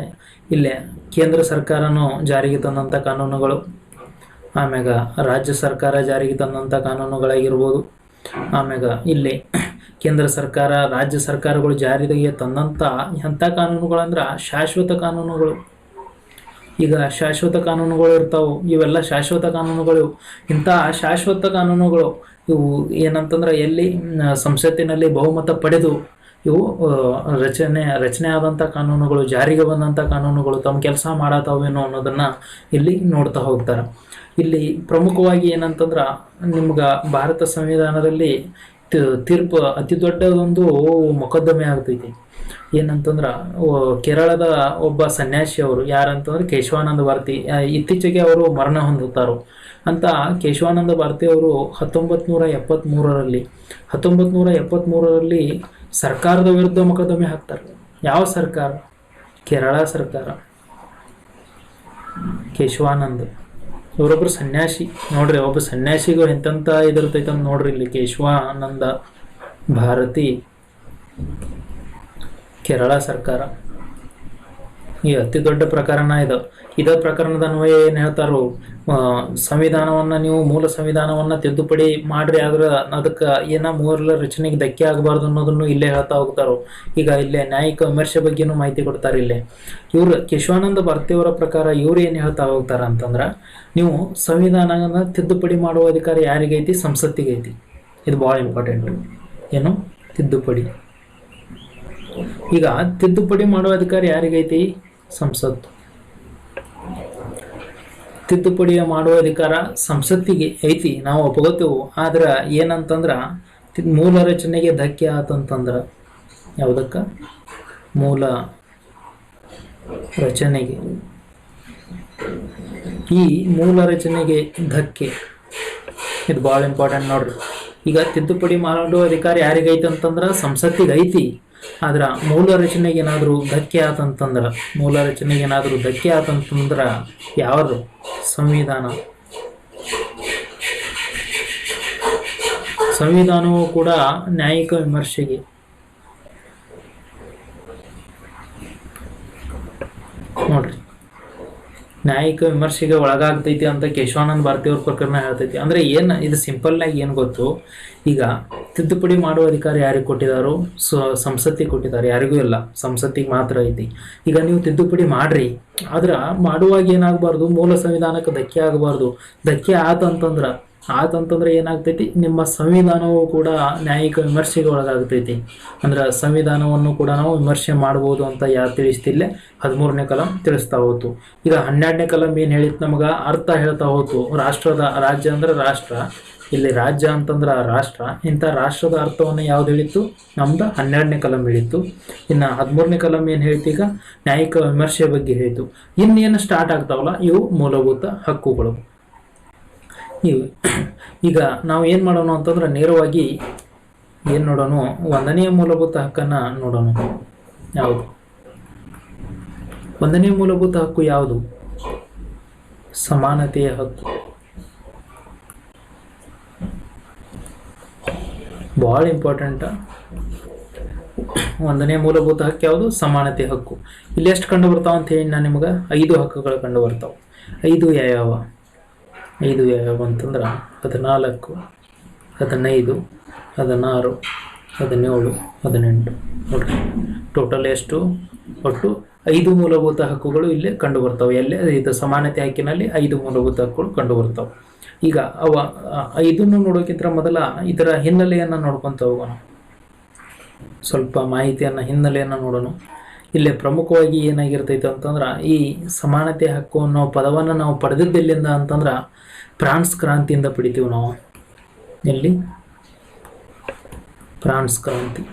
ಇಲ್ಲೇ ಕೇಂದ್ರ ಸರ್ಕಾರನು ಜಾರಿಗೆ ತಂದಂಥ ಕಾನೂನುಗಳು, ಆಮ್ಯಾಗ ರಾಜ್ಯ ಸರ್ಕಾರ ಜಾರಿಗೆ ತಂದಂಥ ಕಾನೂನುಗಳಾಗಿರ್ಬೋದು, ಆಮ್ಯಾಗ ಇಲ್ಲಿ ಕೇಂದ್ರ ಸರ್ಕಾರ ರಾಜ್ಯ ಸರ್ಕಾರಗಳು ಜಾರಿಗೆ ತಂದಂಥ ಎಂಥ ಕಾನೂನುಗಳಂದ್ರೆ ಶಾಶ್ವತ ಕಾನೂನುಗಳು. ಈಗ ಶಾಶ್ವತ ಕಾನೂನುಗಳು ಇರ್ತಾವೆ. ಇವೆಲ್ಲ ಶಾಶ್ವತ ಕಾನೂನುಗಳು. ಇಂಥ ಶಾಶ್ವತ ಕಾನೂನುಗಳು ಇವು ಏನಂತಂದ್ರೆ ಎಲ್ಲಿ ಸಂಸತ್ತಿನಲ್ಲಿ ಬಹುಮತ ಪಡೆದು ಇವು ರಚನೆ ಆದಂಥ ಕಾನೂನುಗಳು, ಜಾರಿಗೆ ಬಂದಂಥ ಕಾನೂನುಗಳು ತಮ್ಮ ಕೆಲಸ ಮಾಡತಾವೇನೋ ಅನ್ನೋದನ್ನು ಇಲ್ಲಿ ನೋಡ್ತಾ ಹೋಗ್ತಾರೆ. ಇಲ್ಲಿ ಪ್ರಮುಖವಾಗಿ ಏನಂತಂದ್ರೆ ನಿಮ್ಗೆ ಭಾರತ ಸಂವಿಧಾನದಲ್ಲಿ ತೀರ್ಪು ಅತಿ ದೊಡ್ಡದೊಂದು ಮೊಕದ್ದಮೆ ಆಗ್ತೈತಿ. ಏನಂತಂದ್ರೆ ಕೇರಳದ ಒಬ್ಬ ಸನ್ಯಾಸಿ ಅವರು ಯಾರಂತಂದ್ರೆ ಕೇಶವಾನಂದ ಭಾರತಿ, ಇತ್ತೀಚೆಗೆ ಅವರು ಮರಣ ಹೊಂದುತ್ತಾರೋ ಅಂತ. ಕೇಶವಾನಂದ ಭಾರತಿ ಅವರು 1973ರಲ್ಲಿ ಸರ್ಕಾರದ ವಿರುದ್ಧ ಮೊಕದ್ದಮೆ ಹಾಕ್ತಾರೆ. ಯಾವ ಸರ್ಕಾರ? ಕೇರಳ ಸರ್ಕಾರ. ಕೇಶವಾನಂದ್ ಇವರೊಬ್ಬರು ಸನ್ಯಾಸಿ ನೋಡ್ರಿ. ಒಬ್ಬ ಸನ್ಯಾಸಿಗೂ ಎಂತೆಂಥ ಇದಿರ್ತೈತೆ ಅಂತ ನೋಡ್ರಿ. ಇಲ್ಲಿ ಕೇಶವಾನಂದ ಭಾರತಿ, ಕೇರಳ ಸರ್ಕಾರ. ಈ ಅತಿ ದೊಡ್ಡ ಪ್ರಕರಣ ಇದು. ಇದೇ ಪ್ರಕರಣದ ಅನ್ವಯ ಏನು ಹೇಳ್ತಾರೋ, ಸಂವಿಧಾನವನ್ನು ನೀವು ಮೂಲ ಸಂವಿಧಾನವನ್ನು ತಿದ್ದುಪಡಿ ಮಾಡ್ರಿ, ಆದ್ರೆ ಅದಕ್ಕೆ ಮೂಲ ರಚನೆಗೆ ಧಕ್ಕೆ ಆಗಬಾರ್ದು ಅನ್ನೋದನ್ನು ಇಲ್ಲೇ ಹೇಳ್ತಾ ಹೋಗ್ತಾರೋ. ಈಗ ಇಲ್ಲೇ ನ್ಯಾಯಿಕ ವಿಮರ್ಶೆ ಬಗ್ಗೆನೂ ಮಾಹಿತಿ ಕೊಡ್ತಾರೆ. ಇಲ್ಲೇ ಇವರು ಕೇಶವಾನಂದ ಭಾರತಿಯವರ ಪ್ರಕಾರ ಇವ್ರು ಏನು ಹೇಳ್ತಾ ಹೋಗ್ತಾರ ಅಂತಂದ್ರೆ, ನೀವು ಸಂವಿಧಾನನ ತಿದ್ದುಪಡಿ ಮಾಡುವ ಅಧಿಕಾರ ಯಾರಿಗೈತಿ? ಸಂಸತ್ತಿಗೆ ಐತಿ. ಇದು ಭಾಳ ಇಂಪಾರ್ಟೆಂಟ್. ಏನು ತಿದ್ದುಪಡಿ? ಈಗ ತಿದ್ದುಪಡಿ ಮಾಡುವ ಅಧಿಕಾರ ಯಾರಿಗೈತಿ? ಸಂಸತ್ತು. ತಿದ್ದುಪಡಿ ಮಾಡುವ ಅಧಿಕಾರ ಸಂಸತ್ತಿಗೆ ಐತಿ, ನಾವು ಒಪ್ಕೋತೇವೆ. ಆದ್ರೆ ಏನಂತಂದ್ರೆ ಮೂಲ ರಚನೆಗೆ ಧಕ್ಕೆ ಆತಂತಂದ್ರೆ, ಯಾವುದಕ್ಕ? ಮೂಲ ರಚನೆಗೆ. ಈ ಮೂಲ ರಚನೆಗೆ ಧಕ್ಕೆ, ಇದು ಭಾಳ ಇಂಪಾರ್ಟೆಂಟ್ ನೋಡ್ರಿ. ಈಗ ತಿದ್ದುಪಡಿ ಮಾಡುವ ಅಧಿಕಾರ ಯಾರಿಗೈತಿ ಅಂತಂದ್ರೆ ಸಂಸತ್ತಿಗೆ ಐತಿ. ಆದ್ರೆ ಮೂಲ ರಚನೆಗೆ ಏನಾದರೂ ಧಕ್ಕೆ ಆತಂತಂದ್ರೆ, ಯಾವುದು? ಸಂವಿಧಾನವೂ ಕೂಡ ನ್ಯಾಯಿಕ ವಿಮರ್ಶೆಗೆ. ನೋಡ್ರಿ, ನ್ಯಾಯಿಕ ವಿಮರ್ಶೆಗೆ ಒಳಗಾಗ್ತೈತಿ ಅಂತ ಕೇಶವಾನಂದ ಭಾರತಿಯವ್ರ ಪ್ರಕರಣ ಹೇಳ್ತೈತಿ. ಅಂದ್ರೆ ಏನು ಇದು? ಸಿಂಪಲ್ ಆಗಿ ಏನು ಗೊತ್ತು, ಈಗ ತಿದ್ದುಪಡಿ ಮಾಡುವ ಅಧಿಕಾರ ಯಾರಿಗೆ ಕೊಟ್ಟಿದ್ದಾರೋ? ಸಂಸತ್ತಿಗೆ ಕೊಟ್ಟಿದ್ದಾರೆ. ಯಾರಿಗೂ ಇಲ್ಲ, ಸಂಸತ್ತಿಗೆ ಮಾತ್ರ ಐತಿ. ಈಗ ನೀವು ತಿದ್ದುಪಡಿ ಮಾಡ್ರಿ, ಆದ್ರೆ ಮಾಡುವಾಗ ಏನಾಗಬಾರ್ದು? ಮೂಲ ಸಂವಿಧಾನಕ್ಕೆ ಧಕ್ಕೆ ಆಗಬಾರ್ದು. ಧಕ್ಕೆ ಆತಂತಂದ್ರೆ ಏನಾಗ್ತೈತಿ? ನಿಮ್ಮ ಸಂವಿಧಾನವೂ ಕೂಡ ನ್ಯಾಯಿಕ ವಿಮರ್ಶೆಗೆ ಒಳಗಾಗ್ತೈತಿ. ಅಂದ್ರೆ ಸಂವಿಧಾನವನ್ನು ಕೂಡ ನಾವು ವಿಮರ್ಶೆ ಮಾಡ್ಬೋದು ಅಂತ ಯಾರು ತಿಳಿಸ್ತಿಲ್ಲ? 13ನೇ ಕಲಂ ತಿಳಿಸ್ತಾ ಹೋತು. ಈಗ 12ನೇ ಕಲಂ ಏನು ಹೇಳಿತ್ತು ನಮ್ಗೆ? ಅರ್ಥ ಹೇಳ್ತಾ ಹೋತು. ರಾಜ್ಯ ಅಂದ್ರೆ ರಾಷ್ಟ್ರ, ಇಲ್ಲಿ ರಾಜ್ಯ ಅಂತಂದ್ರೆ ರಾಷ್ಟ್ರ. ಇಂಥ ರಾಷ್ಟ್ರದ ಅರ್ಥವನ್ನು ಯಾವ್ದು ಹೇಳಿತ್ತು? ನಮ್ದು 12ನೇ ಕಲಂ ಹೇಳಿತ್ತು. ಇನ್ನು 13ನೇ ಕಲಂ ಏನು ಹೇಳ್ತೀಗ? ನ್ಯಾಯಿಕ ವಿಮರ್ಶೆ ಬಗ್ಗೆ ಹೇಳಿತು. ಇನ್ನೇನು ಸ್ಟಾರ್ಟ್ ಆಗ್ತಾವಲ್ಲ ಇವು ಮೂಲಭೂತ ಹಕ್ಕುಗಳು. ಇವು ಈಗ ನಾವು ಏನು ಮಾಡೋಣ ಅಂತಂದ್ರೆ ನೇರವಾಗಿ ಏನು ನೋಡೋಣ? 1ನೇ ಮೂಲಭೂತ ಹಕ್ಕನ್ನು ನೋಡೋಣ. ಯಾವುದು 1ನೇ ಮೂಲಭೂತ ಹಕ್ಕು? ಯಾವುದು? ಸಮಾನತೆಯ ಹಕ್ಕು. ಭಾಳ ಇಂಪಾರ್ಟೆಂಟ್. 1ನೇ ಮೂಲಭೂತ ಹಕ್ಕು ಯಾವುದು? ಸಮಾನತೆ ಹಕ್ಕು. ಇಲ್ಲಿ ಎಷ್ಟು ಕಂಡು ಬರ್ತಾವ ಅಂತ ಹೇಳಿ ನಾನು ನಿಮ್ಗೆ 5 ಹಕ್ಕುಗಳು ಕಂಡು ಬರ್ತಾವೆ. 5 ಯಾವ್ಯಾವ ಅಂತಂದ್ರೆ 14, 15, 16, 17, 18 ನೋಡ್ರಿ. ಟೋಟಲ್ ಎಷ್ಟು? ಒಟ್ಟು 5 ಮೂಲಭೂತ ಹಕ್ಕುಗಳು ಇಲ್ಲೇ ಕಂಡು ಬರ್ತಾವೆ. ಎಲ್ಲೇ ಇದು ಸಮಾನತೆ ಹಕ್ಕಿನಲ್ಲಿ 5 ಮೂಲಭೂತ ಹಕ್ಕುಗಳು ಕಂಡು ಬರ್ತಾವೆ. ಈಗ ಅವ 5 ನೋಡೋಕ್ಕಿಂತ ಮೊದಲ ಇದರ ಹಿನ್ನೆಲೆಯನ್ನು ನೋಡ್ಕೊಂತ ಹೋಗೋಣ. ಸ್ವಲ್ಪ ಮಾಹಿತಿಯನ್ನು ಹಿನ್ನೆಲೆಯನ್ನು ನೋಡೋಣ. ಇಲ್ಲೇ ಪ್ರಮುಖವಾಗಿ ಏನಾಗಿರ್ತೈತೆ ಅಂತಂದ್ರೆ ಈ ಸಮಾನತೆ ಹಕ್ಕು ಅನ್ನೋ ಪದವನ್ನು ನಾವು ಪಡೆದಿದ್ದೆಲ್ಲಿಂದ ಅಂತಂದ್ರೆ ಫ್ರಾನ್ಸ್ ಕ್ರಾಂತಿಯಿಂದ ಪಡಿತೀವಿ ನಾವು. ಎಲ್ಲಿ? ಫ್ರಾನ್ಸ್ ಕ್ರಾಂತಿ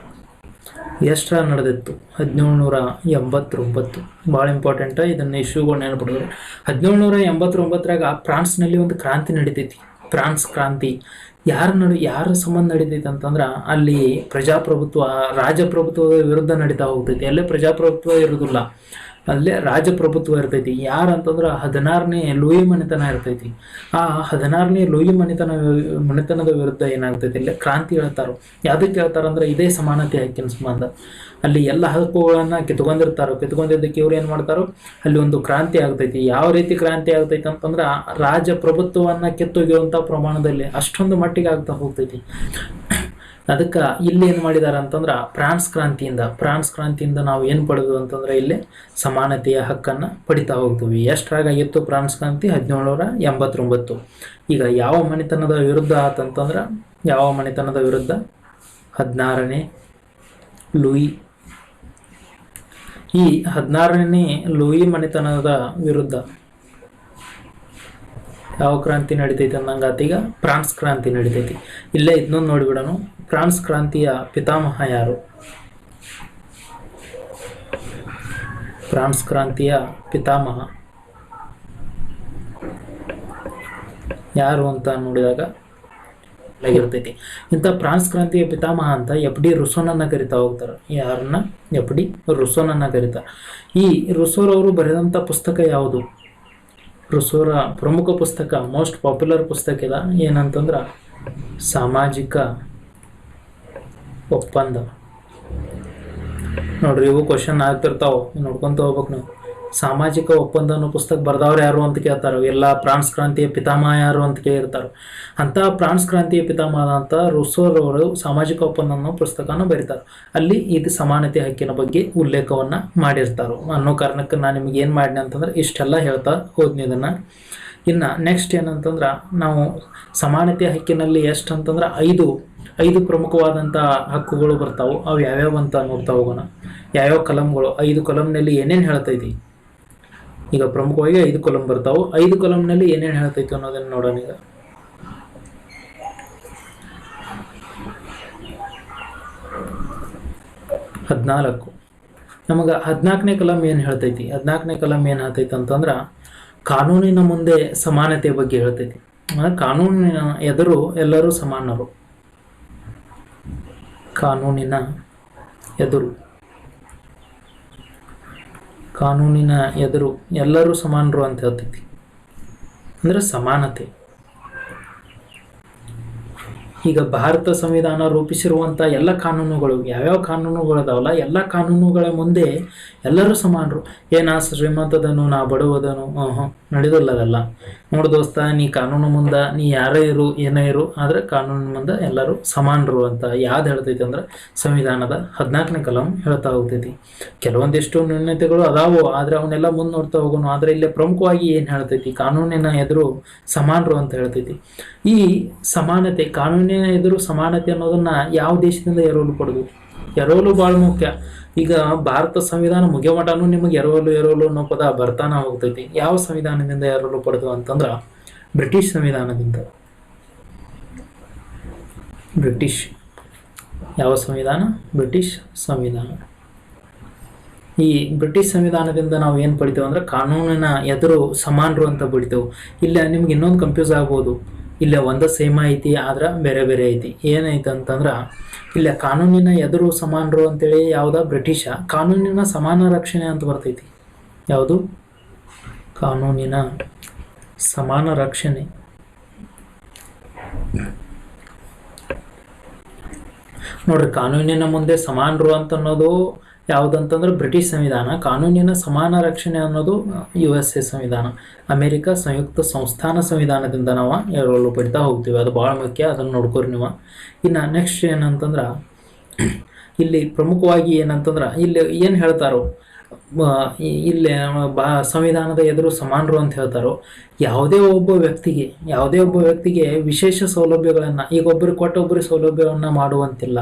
ಎಷ್ಟರ ನಡೆದಿತ್ತು? 1789. ಭಾಳ ಇಂಪಾರ್ಟೆಂಟ್. ಇದನ್ನು ಇಶ್ಯೂಗಳು ನೆನಪಿಡಿದ್ರೆ 1789ರಾಗ ಫ್ರಾನ್ಸ್ನಲ್ಲಿ ಒಂದು ಕ್ರಾಂತಿ ನಡೀತೈತಿ. ಫ್ರಾನ್ಸ್ ಕ್ರಾಂತಿ ಯಾರ ಸಂಬಂಧ ನಡೀತೈತೆ ಅಂತಂದ್ರೆ ಅಲ್ಲಿ ಪ್ರಜಾಪ್ರಭುತ್ವ ರಾಜಪ್ರಭುತ್ವದ ವಿರುದ್ಧ ನಡೀತಾ ಹೋಗ್ತೈತಿ. ಅಲ್ಲೇ ಪ್ರಜಾಪ್ರಭುತ್ವ ಇರೋದಿಲ್ಲ, ಅಲ್ಲೇ ರಾಜಪ್ರಭುತ್ವ ಇರ್ತೈತಿ. ಯಾರಂತಂದ್ರೆ 16ನೇ ಲೂಯಿ ಮನೆತನ ಇರ್ತೈತಿ. ಆ 16ನೇ ಲೂಯಿ ಮನೆತನದ ವಿರುದ್ಧ ಏನಾಗ್ತೈತಿ? ಇಲ್ಲೇ ಕ್ರಾಂತಿ ಹೇಳ್ತಾರೋ. ಯಾವುದಕ್ಕೆ ಹೇಳ್ತಾರಂದ್ರೆ ಇದೇ ಸಮಾನತೆ ಹಕ್ಕಿನ ಸಂಬಂಧ. ಅಲ್ಲಿ ಎಲ್ಲ ಹಕ್ಕುಗಳನ್ನು ಕಿತ್ಕೊಂಡಿದ್ದಕ್ಕೆ ಇವ್ರು ಏನು ಮಾಡ್ತಾರೋ ಅಲ್ಲಿ ಒಂದು ಕ್ರಾಂತಿ ಆಗ್ತೈತಿ. ಯಾವ ರೀತಿ ಕ್ರಾಂತಿ ಆಗ್ತೈತಿ ಅಂತಂದ್ರೆ ರಾಜಪ್ರಭುತ್ವವನ್ನು ಕಿತ್ತೊಗೆಯುವಂಥ ಪ್ರಮಾಣದಲ್ಲಿ ಅಷ್ಟೊಂದು ಮಟ್ಟಿಗೆ ಆಗ್ತಾ ಹೋಗ್ತೈತಿ. ಅದಕ್ಕೆ ಇಲ್ಲಿ ಏನು ಮಾಡಿದ್ದಾರೆ ಅಂತಂದ್ರೆ ಫ್ರಾನ್ಸ್ ಕ್ರಾಂತಿಯಿಂದ ನಾವು ಏನು ಪಡೆದು ಅಂತಂದ್ರೆ ಇಲ್ಲಿ ಸಮಾನತೆಯ ಹಕ್ಕನ್ನು ಪಡಿತಾ ಹೋಗ್ತೀವಿ. ಎಷ್ಟರಾಗಿತ್ತು ಫ್ರಾನ್ಸ್ ಕ್ರಾಂತಿ? 1789. ಈಗ ಯಾವ ಮನೆತನದ ವಿರುದ್ಧ ಆತಂತಂದ್ರೆ 16ನೇ ಲೂಯಿ. ಈ 16ನೇ ಲೂಯಿ ಮನೆತನದ ವಿರುದ್ಧ ಯಾವ ಕ್ರಾಂತಿ ನಡೀತೈತೆ ಅನ್ನಂಗಾತ? ಈಗ ಫ್ರಾನ್ಸ್ ಕ್ರಾಂತಿ ನಡೀತೈತಿ. ಇಲ್ಲೇ ಇದನ್ನೊಂದು ನೋಡಿಬಿಡೋಣ. ಫ್ರಾನ್ಸ್ ಕ್ರಾಂತಿಯ ಪಿತಾಮಹ ಯಾರು? ಫ್ರಾನ್ಸ್ ಕ್ರಾಂತಿಯ ಪಿತಾಮಹ ಯಾರು ಅಂತ ನೋಡಿದಾಗ ಆಗಿರ್ತೈತಿ. ಇಂಥ ಫ್ರಾನ್ಸ್ ಕ್ರಾಂತಿಯ ಪಿತಾಮಹ ಅಂತ ಎಫ್ ಡಿ ರುಸೋನನ್ನ ಕರಿತಾ ಹೋಗ್ತಾರೆ. ಯಾರನ್ನ? ಎಫ್ ಡಿ ರುಸೋನನ್ನ ಕರೀತಾರೆ. ಈ ರುಸೋರವರು ಬರೆದಂಥ ಪುಸ್ತಕ ಯಾವುದು? ರುಸೋರ ಪ್ರಮುಖ ಪುಸ್ತಕ, ಮೋಸ್ಟ್ ಪಾಪ್ಯುಲರ್ ಪುಸ್ತಕ ಇದೆ ಏನಂತಂದ್ರೆ ಸಾಮಾಜಿಕ ಒಪ್ಪಂದ. ನೋಡ್ರಿ, ಇವು ಕ್ವಶನ್ ಆಗ್ತಿರ್ತಾವೆ, ನೋಡ್ಕೊಂತ ಹೋಗ್ಬೇಕು ನೀವು. ಸಾಮಾಜಿಕ ಒಪ್ಪಂದ ಅನ್ನೋ ಪುಸ್ತಕ ಬರ್ದವ್ರು ಯಾರು ಅಂತ ಕೇಳ್ತಾರೆ. ಎಲ್ಲ ಫ್ರಾನ್ಸ್ ಕ್ರಾಂತಿಯ ಪಿತಾಮಹ ಯಾರು ಅಂತ ಕೇಳಿರ್ತಾರೆ. ಅಂತ ಫ್ರಾನ್ಸ್ ಕ್ರಾಂತಿಯ ಪಿತಾಮಹ ಅಂತ ರುಸೋರವರು ಸಾಮಾಜಿಕ ಒಪ್ಪಂದ ಅನ್ನೋ ಪುಸ್ತಕನ ಬರೀತಾರೆ. ಅಲ್ಲಿ ಇದು ಸಮಾನತೆ ಹಕ್ಕಿನ ಬಗ್ಗೆ ಉಲ್ಲೇಖವನ್ನು ಮಾಡಿರ್ತಾರೆ ಅನ್ನೋ ಕಾರಣಕ್ಕೆ ನಾನು ನಿಮ್ಗೆ ಏನು ಮಾಡಿದೆ ಅಂತಂದ್ರೆ ಇಷ್ಟೆಲ್ಲ ಹೇಳ್ತಾ ಹೋದ್ನಿ ಇದನ್ನು. ಇನ್ನು ನೆಕ್ಸ್ಟ್ ಏನಂತಂದ್ರೆ ನಾವು ಸಮಾನತೆ ಹಕ್ಕಿನಲ್ಲಿ ಎಷ್ಟು ಅಂತಂದ್ರೆ ಐದು ಪ್ರಮುಖವಾದಂಥ ಹಕ್ಕುಗಳು ಬರ್ತಾವೆ. ಅವು ಯಾವ್ಯಾವ ಅಂತ ನೋಡ್ತಾ ಹೋಗೋಣ. ಯಾವ್ಯಾವ ಕಲಂಗಳು? 5 ಕಲಂನಲ್ಲಿ ಏನೇನು ಹೇಳ್ತೈತಿ? ಈಗ ಪ್ರಮುಖವಾಗಿ 5 ಕಲಂ ಬರ್ತಾವೆ. 5 ಕಲಂನಲ್ಲಿ ಏನೇನು ಹೇಳ್ತೈತಿ ಅನ್ನೋದನ್ನು ನೋಡೋಣ. ಈಗ 14 ನಮಗೆ 14ನೇ ಕಲಂ ಏನು ಹೇಳ್ತೈತಿ? 14ನೇ ಕಲಂ ಏನು ಹೇಳ್ತೈತಿ ಅಂತಂದ್ರೆ ಕಾನೂನಿನ ಮುಂದೆ ಸಮಾನತೆ ಬಗ್ಗೆ ಹೇಳ್ತೈತಿ. ಕಾನೂನಿನ ಎದುರು ಎಲ್ಲರೂ ಸಮಾನರು. ಕಾನೂನಿನ ಎದುರು ಎಲ್ಲರೂ ಸಮಾನರು ಅಂತ ಹೇಳ್ತೈತಿ. ಅಂದ್ರೆ ಸಮಾನತೆ. ಈಗ ಭಾರತ ಸಂವಿಧಾನ ರೂಪಿಸಿರುವಂಥ ಎಲ್ಲ ಕಾನೂನುಗಳು ಯಾವ್ಯಾವ ಕಾನೂನುಗಳು ಅದಾವಲ್ಲ, ಎಲ್ಲ ಕಾನೂನುಗಳ ಮುಂದೆ ಎಲ್ಲರೂ ಸಮಾನರು. ನಾ ಶ್ರೀಮಂತದನು, ನಾ ಬಡವದನು, ನಡೆದಿಲ್ಲ ಅದೆಲ್ಲ. ನೋಡು ದೋಸ್ತ, ನೀ ಕಾನೂನು ಮುಂದೆ ನೀ ಯಾರೇ ಇರು ಏನೇ ಇರು, ಆದರೆ ಕಾನೂನು ಮುಂದೆ ಎಲ್ಲರೂ ಸಮಾನರು ಅಂತ ಯಾವ್ದು ಹೇಳ್ತೈತಿ ಅಂದ್ರೆ ಸಂವಿಧಾನದ 14ನೇ ಕಲಂ ಹೇಳ್ತಾ ಹೋಗ್ತೈತಿ. ಕೆಲವೊಂದಿಷ್ಟು ನ್ಯೂನತೆಗಳು ಅದಾವು, ಆದರೆ ಅವನ್ನೆಲ್ಲ ಮುಂದೆ ನೋಡ್ತಾ ಹೋಗೋಣ. ಆದರೆ ಇಲ್ಲೇ ಪ್ರಮುಖವಾಗಿ ಏನು ಹೇಳ್ತೈತಿ? ಕಾನೂನಿನ ಎದುರು ಸಮಾನರು ಅಂತ ಹೇಳ್ತೈತಿ. ಈ ಸಮಾನತೆ, ಕಾನೂನಿನ ಎದುರು ಸಮಾನತೆ ಅನ್ನೋದನ್ನ ಯಾವ ದೇಶದಿಂದ ಎರವಲು ಪಡೆದು? ಎರವಲು ಭಾಳ ಮುಖ್ಯ. ಈಗ ಭಾರತ ಸಂವಿಧಾನ ಮುಗಿಯೋ ಮಟನೂ ನಿಮಗೆ ಎರವಲು ಅನ್ನೋ ಪದ ಬರ್ತಾನ ಹೋಗ್ತೈತಿ. ಯಾವ ಸಂವಿಧಾನದಿಂದ ಎರವಲು ಪಡೆದು ಅಂತಂದ್ರೆ ಬ್ರಿಟಿಷ್ ಸಂವಿಧಾನದಿಂದ. ಬ್ರಿಟಿಷ್. ಯಾವ ಸಂವಿಧಾನ? ಬ್ರಿಟಿಷ್ ಸಂವಿಧಾನ. ಈ ಬ್ರಿಟಿಷ್ ಸಂವಿಧಾನದಿಂದ ನಾವು ಏನು ಪಡಿತೇವೆ ಅಂದರೆ ಕಾನೂನಿನ ಎದುರು ಸಮಾನರು ಅಂತ ಪಡಿತೇವೆ. ಇಲ್ಲ ನಿಮ್ಗೆ ಇನ್ನೊಂದು ಕನ್ಫ್ಯೂಸ್ ಆಗ್ಬೋದು, ಇಲ್ಲ ಒಂದ ಸೇಮ್ ಐತಿ ಆದ್ರೆ ಬೇರೆ ಬೇರೆ ಐತಿ. ಏನೈತೆ ಅಂತಂದ್ರೆ ಇಲ್ಲ ಕಾನೂನಿನ ಎದುರು ಸಮಾನರು ಅಂತೇಳಿ ಯಾವುದ ಬ್ರಿಟಿಷ, ಕಾನೂನಿನ ಸಮಾನ ರಕ್ಷಣೆ ಅಂತ ಬರ್ತೈತಿ. ಯಾವುದು? ಕಾನೂನಿನ ಸಮಾನ ರಕ್ಷಣೆ. ನೋಡ್ರಿ, ಕಾನೂನಿನ ಮುಂದೆ ಸಮಾನರು ಅಂತ ಅನ್ನೋದು ಯಾವುದಂತಂದ್ರೆ ಬ್ರಿಟಿಷ್ ಸಂವಿಧಾನ. ಕಾನೂನಿನ ಸಮಾನ ರಕ್ಷಣೆ ಅನ್ನೋದು USA ಸಂವಿಧಾನ. ಅಮೆರಿಕ ಸಂಯುಕ್ತ ಸಂಸ್ಥಾನ ಸಂವಿಧಾನದಿಂದ ನಾವು ಎರಡರಲ್ಲೂ ಪಡಿತಾ ಹೋಗ್ತೀವಿ. ಅದು ಭಾಳ ಮುಖ್ಯ, ಅದನ್ನು ನೋಡ್ಕೊರಿ ನೀವು. ಇನ್ನು ನೆಕ್ಸ್ಟ್ ಏನಂತಂದ್ರೆ ಇಲ್ಲಿ ಪ್ರಮುಖವಾಗಿ ಏನಂತಂದ್ರೆ ಇಲ್ಲಿ ಏನು ಹೇಳ್ತಾರೋ, ಇಲ್ಲಿ ಸಂವಿಧಾನದ ಎದುರು ಸಮಾನರು ಅಂತ ಹೇಳ್ತಾರೋ, ಯಾವುದೇ ಒಬ್ಬ ವ್ಯಕ್ತಿಗೆ ವಿಶೇಷ ಸೌಲಭ್ಯಗಳನ್ನು ಈಗ ಒಬ್ಬರಿಗೆ ಕೊಟ್ಟೊಬ್ಬರಿಗೆ ಸೌಲಭ್ಯವನ್ನು ಮಾಡುವಂತಿಲ್ಲ.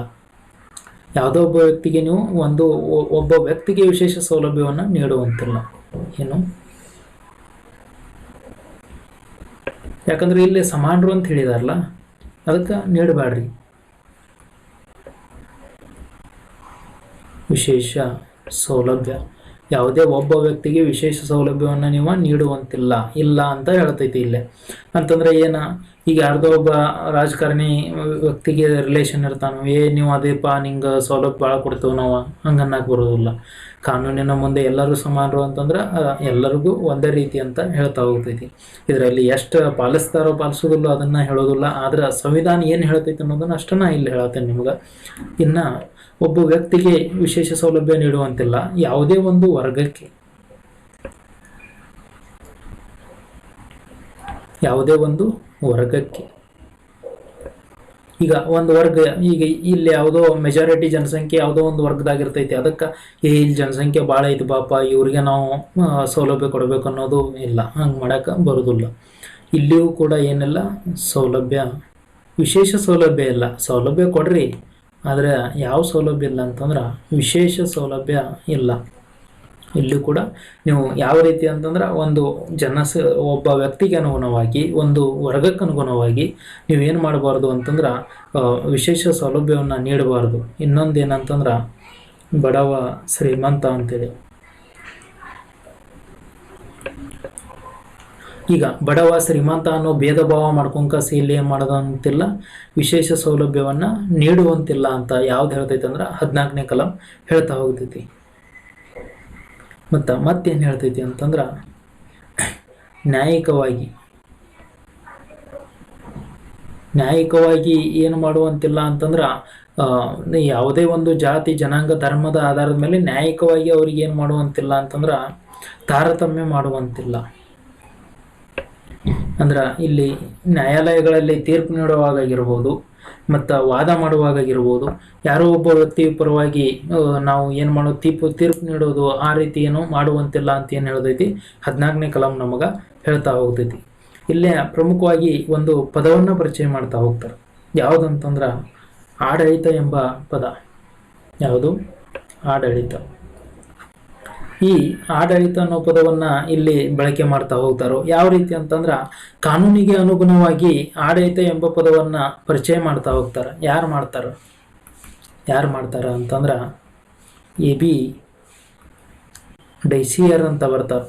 ಯಾವುದೋ ಒಬ್ಬ ವ್ಯಕ್ತಿಗೆ ನೀವು ಒಬ್ಬ ವ್ಯಕ್ತಿಗೆ ವಿಶೇಷ ಸೌಲಭ್ಯವನ್ನು ನೀಡುವಂತಿಲ್ಲ. ಏನು? ಯಾಕಂದ್ರೆ ಇಲ್ಲಿ ಸಮಾನರು ಅಂತ ಹೇಳಿದಾರಲ್ಲ, ಅದಕ್ಕೆ ನೀಡಬೇಡ್ರಿ. ವಿಶೇಷ ಸೌಲಭ್ಯ, ಯಾವುದೇ ಒಬ್ಬ ವ್ಯಕ್ತಿಗೆ ವಿಶೇಷ ಸೌಲಭ್ಯವನ್ನು ನೀವು ನೀಡುವಂತಿಲ್ಲ ಇಲ್ಲ ಅಂತ ಹೇಳ್ತೈತಿ ಇಲ್ಲೇ. ಅಂತಂದ್ರೆ ಏನ, ಈಗ ಯಾರ್ದೋ ಒಬ್ಬ ರಾಜಕಾರಣಿ ವ್ಯಕ್ತಿಗೆ ರಿಲೇಷನ್ ಇರ್ತಾನೋ, ನೀವು ಅದೇಪ್ಪ ನಿಂಗೆ ಸೌಲಭ್ಯ ಭಾಳ ಕೊಡ್ತೇವೆ ನಾವು ಹಂಗನ್ನಕ್ಕೆ ಬರೋದಿಲ್ಲ. ಕಾನೂನಿನ ಮುಂದೆ ಎಲ್ಲರೂ ಸಮಾನರು ಅಂತಂದ್ರೆ ಎಲ್ಲರಿಗೂ ಒಂದೇ ರೀತಿ ಅಂತ ಹೇಳ್ತಾ ಹೋಗ್ತೈತಿ. ಇದರಲ್ಲಿ ಎಷ್ಟು ಪಾಲಿಸ್ತಾರೋ ಪಾಲಿಸೋದಿಲ್ಲ ಅದನ್ನು ಹೇಳೋದಿಲ್ಲ, ಆದ್ರೆ ಸಂವಿಧಾನ ಏನು ಹೇಳ್ತೈತಿ ಅನ್ನೋದನ್ನ ಅಷ್ಟನ್ನ ಇಲ್ಲಿ ಹೇಳತ್ತೇನೆ ನಿಮ್ಗೆ. ಇನ್ನು ಒಬ್ಬ ವ್ಯಕ್ತಿಗೆ ವಿಶೇಷ ಸೌಲಭ್ಯ ನೀಡುವಂತಿಲ್ಲ ಯಾವುದೇ ಒಂದು ವರ್ಗಕ್ಕೆ, ಈಗ ಒಂದು ವರ್ಗ, ಈಗ ಇಲ್ಲಿ ಯಾವುದೋ ಮೆಜಾರಿಟಿ ಜನಸಂಖ್ಯೆ ಯಾವುದೋ ಒಂದು ವರ್ಗದಾಗಿರ್ತೈತಿ, ಅದಕ್ಕೆ ಇಲ್ಲಿ ಜನಸಂಖ್ಯೆ ಭಾಳ ಐತಿ ಪಾಪ ಇವ್ರಿಗೆ ನಾವು ಸೌಲಭ್ಯ ಕೊಡಬೇಕು ಅನ್ನೋದು ಇಲ್ಲ, ಹಂಗೆ ಮಾಡೋಕೆ ಬರೋದಿಲ್ಲ. ಇಲ್ಲಿಯೂ ಕೂಡ ಏನಿಲ್ಲ ಸೌಲಭ್ಯ, ವಿಶೇಷ ಸೌಲಭ್ಯ ಇಲ್ಲ. ಸೌಲಭ್ಯ ಕೊಡ್ರಿ, ಆದರೆ ಯಾವ ಸೌಲಭ್ಯ ಇಲ್ಲ ಅಂತಂದ್ರೆ ವಿಶೇಷ ಸೌಲಭ್ಯ ಇಲ್ಲ. ಇಲ್ಲಿ ಕೂಡ ನೀವು ಯಾವ ರೀತಿ ಅಂತಂದ್ರೆ ಒಬ್ಬ ವ್ಯಕ್ತಿಗೆ ಅನುಗುಣವಾಗಿ, ಒಂದು ವರ್ಗಕ್ಕೆ ಅನುಗುಣವಾಗಿ ನೀವೇನು ಮಾಡಬಾರ್ದು ಅಂತಂದ್ರೆ ವಿಶೇಷ ಸೌಲಭ್ಯವನ್ನು ನೀಡಬಾರ್ದು. ಇನ್ನೊಂದು ಏನಂತಂದ್ರೆ ಬಡವ ಶ್ರೀಮಂತ ಅಂತೇಳಿ. ಈಗ ಬಡವ ಶ್ರೀಮಂತ ಅನ್ನೋ ಭೇದ ಭಾವ ಮಾಡ್ಕೊಂಡ್ಕಾಸಿ ಇಲ್ಲಿ ಏನು ಮಾಡೋದಂತಿಲ್ಲ, ವಿಶೇಷ ಸೌಲಭ್ಯವನ್ನು ನೀಡುವಂತಿಲ್ಲ ಅಂತ ಯಾವ್ದು ಹೇಳ್ತೈತೆ ಅಂದ್ರೆ 14ನೇ ಕಲಂ ಹೇಳ್ತಾ ಹೋಗ್ತೈತಿ. ಮತ್ತೇನು ಹೇಳ್ತೈತಿ ಅಂತಂದ್ರೆ ನ್ಯಾಯಿಕವಾಗಿ ಏನು ಮಾಡುವಂತಿಲ್ಲ ಅಂತಂದ್ರೆ ಯಾವುದೇ ಒಂದು ಜಾತಿ ಜನಾಂಗ ಧರ್ಮದ ಆಧಾರದ ಮೇಲೆ ನ್ಯಾಯಿಕವಾಗಿ ಅವ್ರಿಗೆ ಏನು ಮಾಡುವಂತಿಲ್ಲ ಅಂತಂದ್ರೆ ತಾರತಮ್ಯ ಮಾಡುವಂತಿಲ್ಲ. ಅಂದ್ರೆ ಇಲ್ಲಿ ನ್ಯಾಯಾಲಯಗಳಲ್ಲಿ ತೀರ್ಪು ನೀಡುವಾಗಾಗಿರ್ಬೋದು ಮತ್ತು ವಾದ ಮಾಡುವಾಗಾಗಿರ್ಬೋದು, ಯಾರೋ ಒಬ್ಬ ವ್ಯಕ್ತಿ ಪರವಾಗಿ ನಾವು ಏನು ಮಾಡೋದು ತೀರ್ಪು ನೀಡೋದು ಆ ರೀತಿ ಏನು ಮಾಡುವಂತಿಲ್ಲ ಅಂತ ಏನು ಹೇಳ್ತೈತಿ 14ನೇ ಕಲಂ ನಮಗೆ ಹೇಳ್ತಾ ಹೋಗ್ತೈತಿ. ಇಲ್ಲೇ ಪ್ರಮುಖವಾಗಿ ಒಂದು ಪದವನ್ನು ಪರಿಚಯ ಮಾಡ್ತಾ ಹೋಗ್ತಾರೆ. ಯಾವುದಂತಂದ್ರೆ ಆಡಳಿತ ಎಂಬ ಪದ. ಯಾವುದು? ಆಡಳಿತ. ಈ ಆಡಳಿತ ಅನ್ನೋ ಪದವನ್ನು ಇಲ್ಲಿ ಬಳಕೆ ಮಾಡ್ತಾ ಹೋಗ್ತಾರೋ ಯಾವ ರೀತಿ ಅಂತಂದ್ರೆ ಕಾನೂನಿಗೆ ಅನುಗುಣವಾಗಿ ಆಡಳಿತ ಎಂಬ ಪದವನ್ನು ಪರಿಚಯ ಮಾಡ್ತಾ ಹೋಗ್ತಾರೆ. ಯಾರು ಮಾಡ್ತಾರೆ ಅಂತಂದ್ರೆ AB ಡೈಸಿಯರ್ ಅಂತ ಬರ್ತಾರೆ.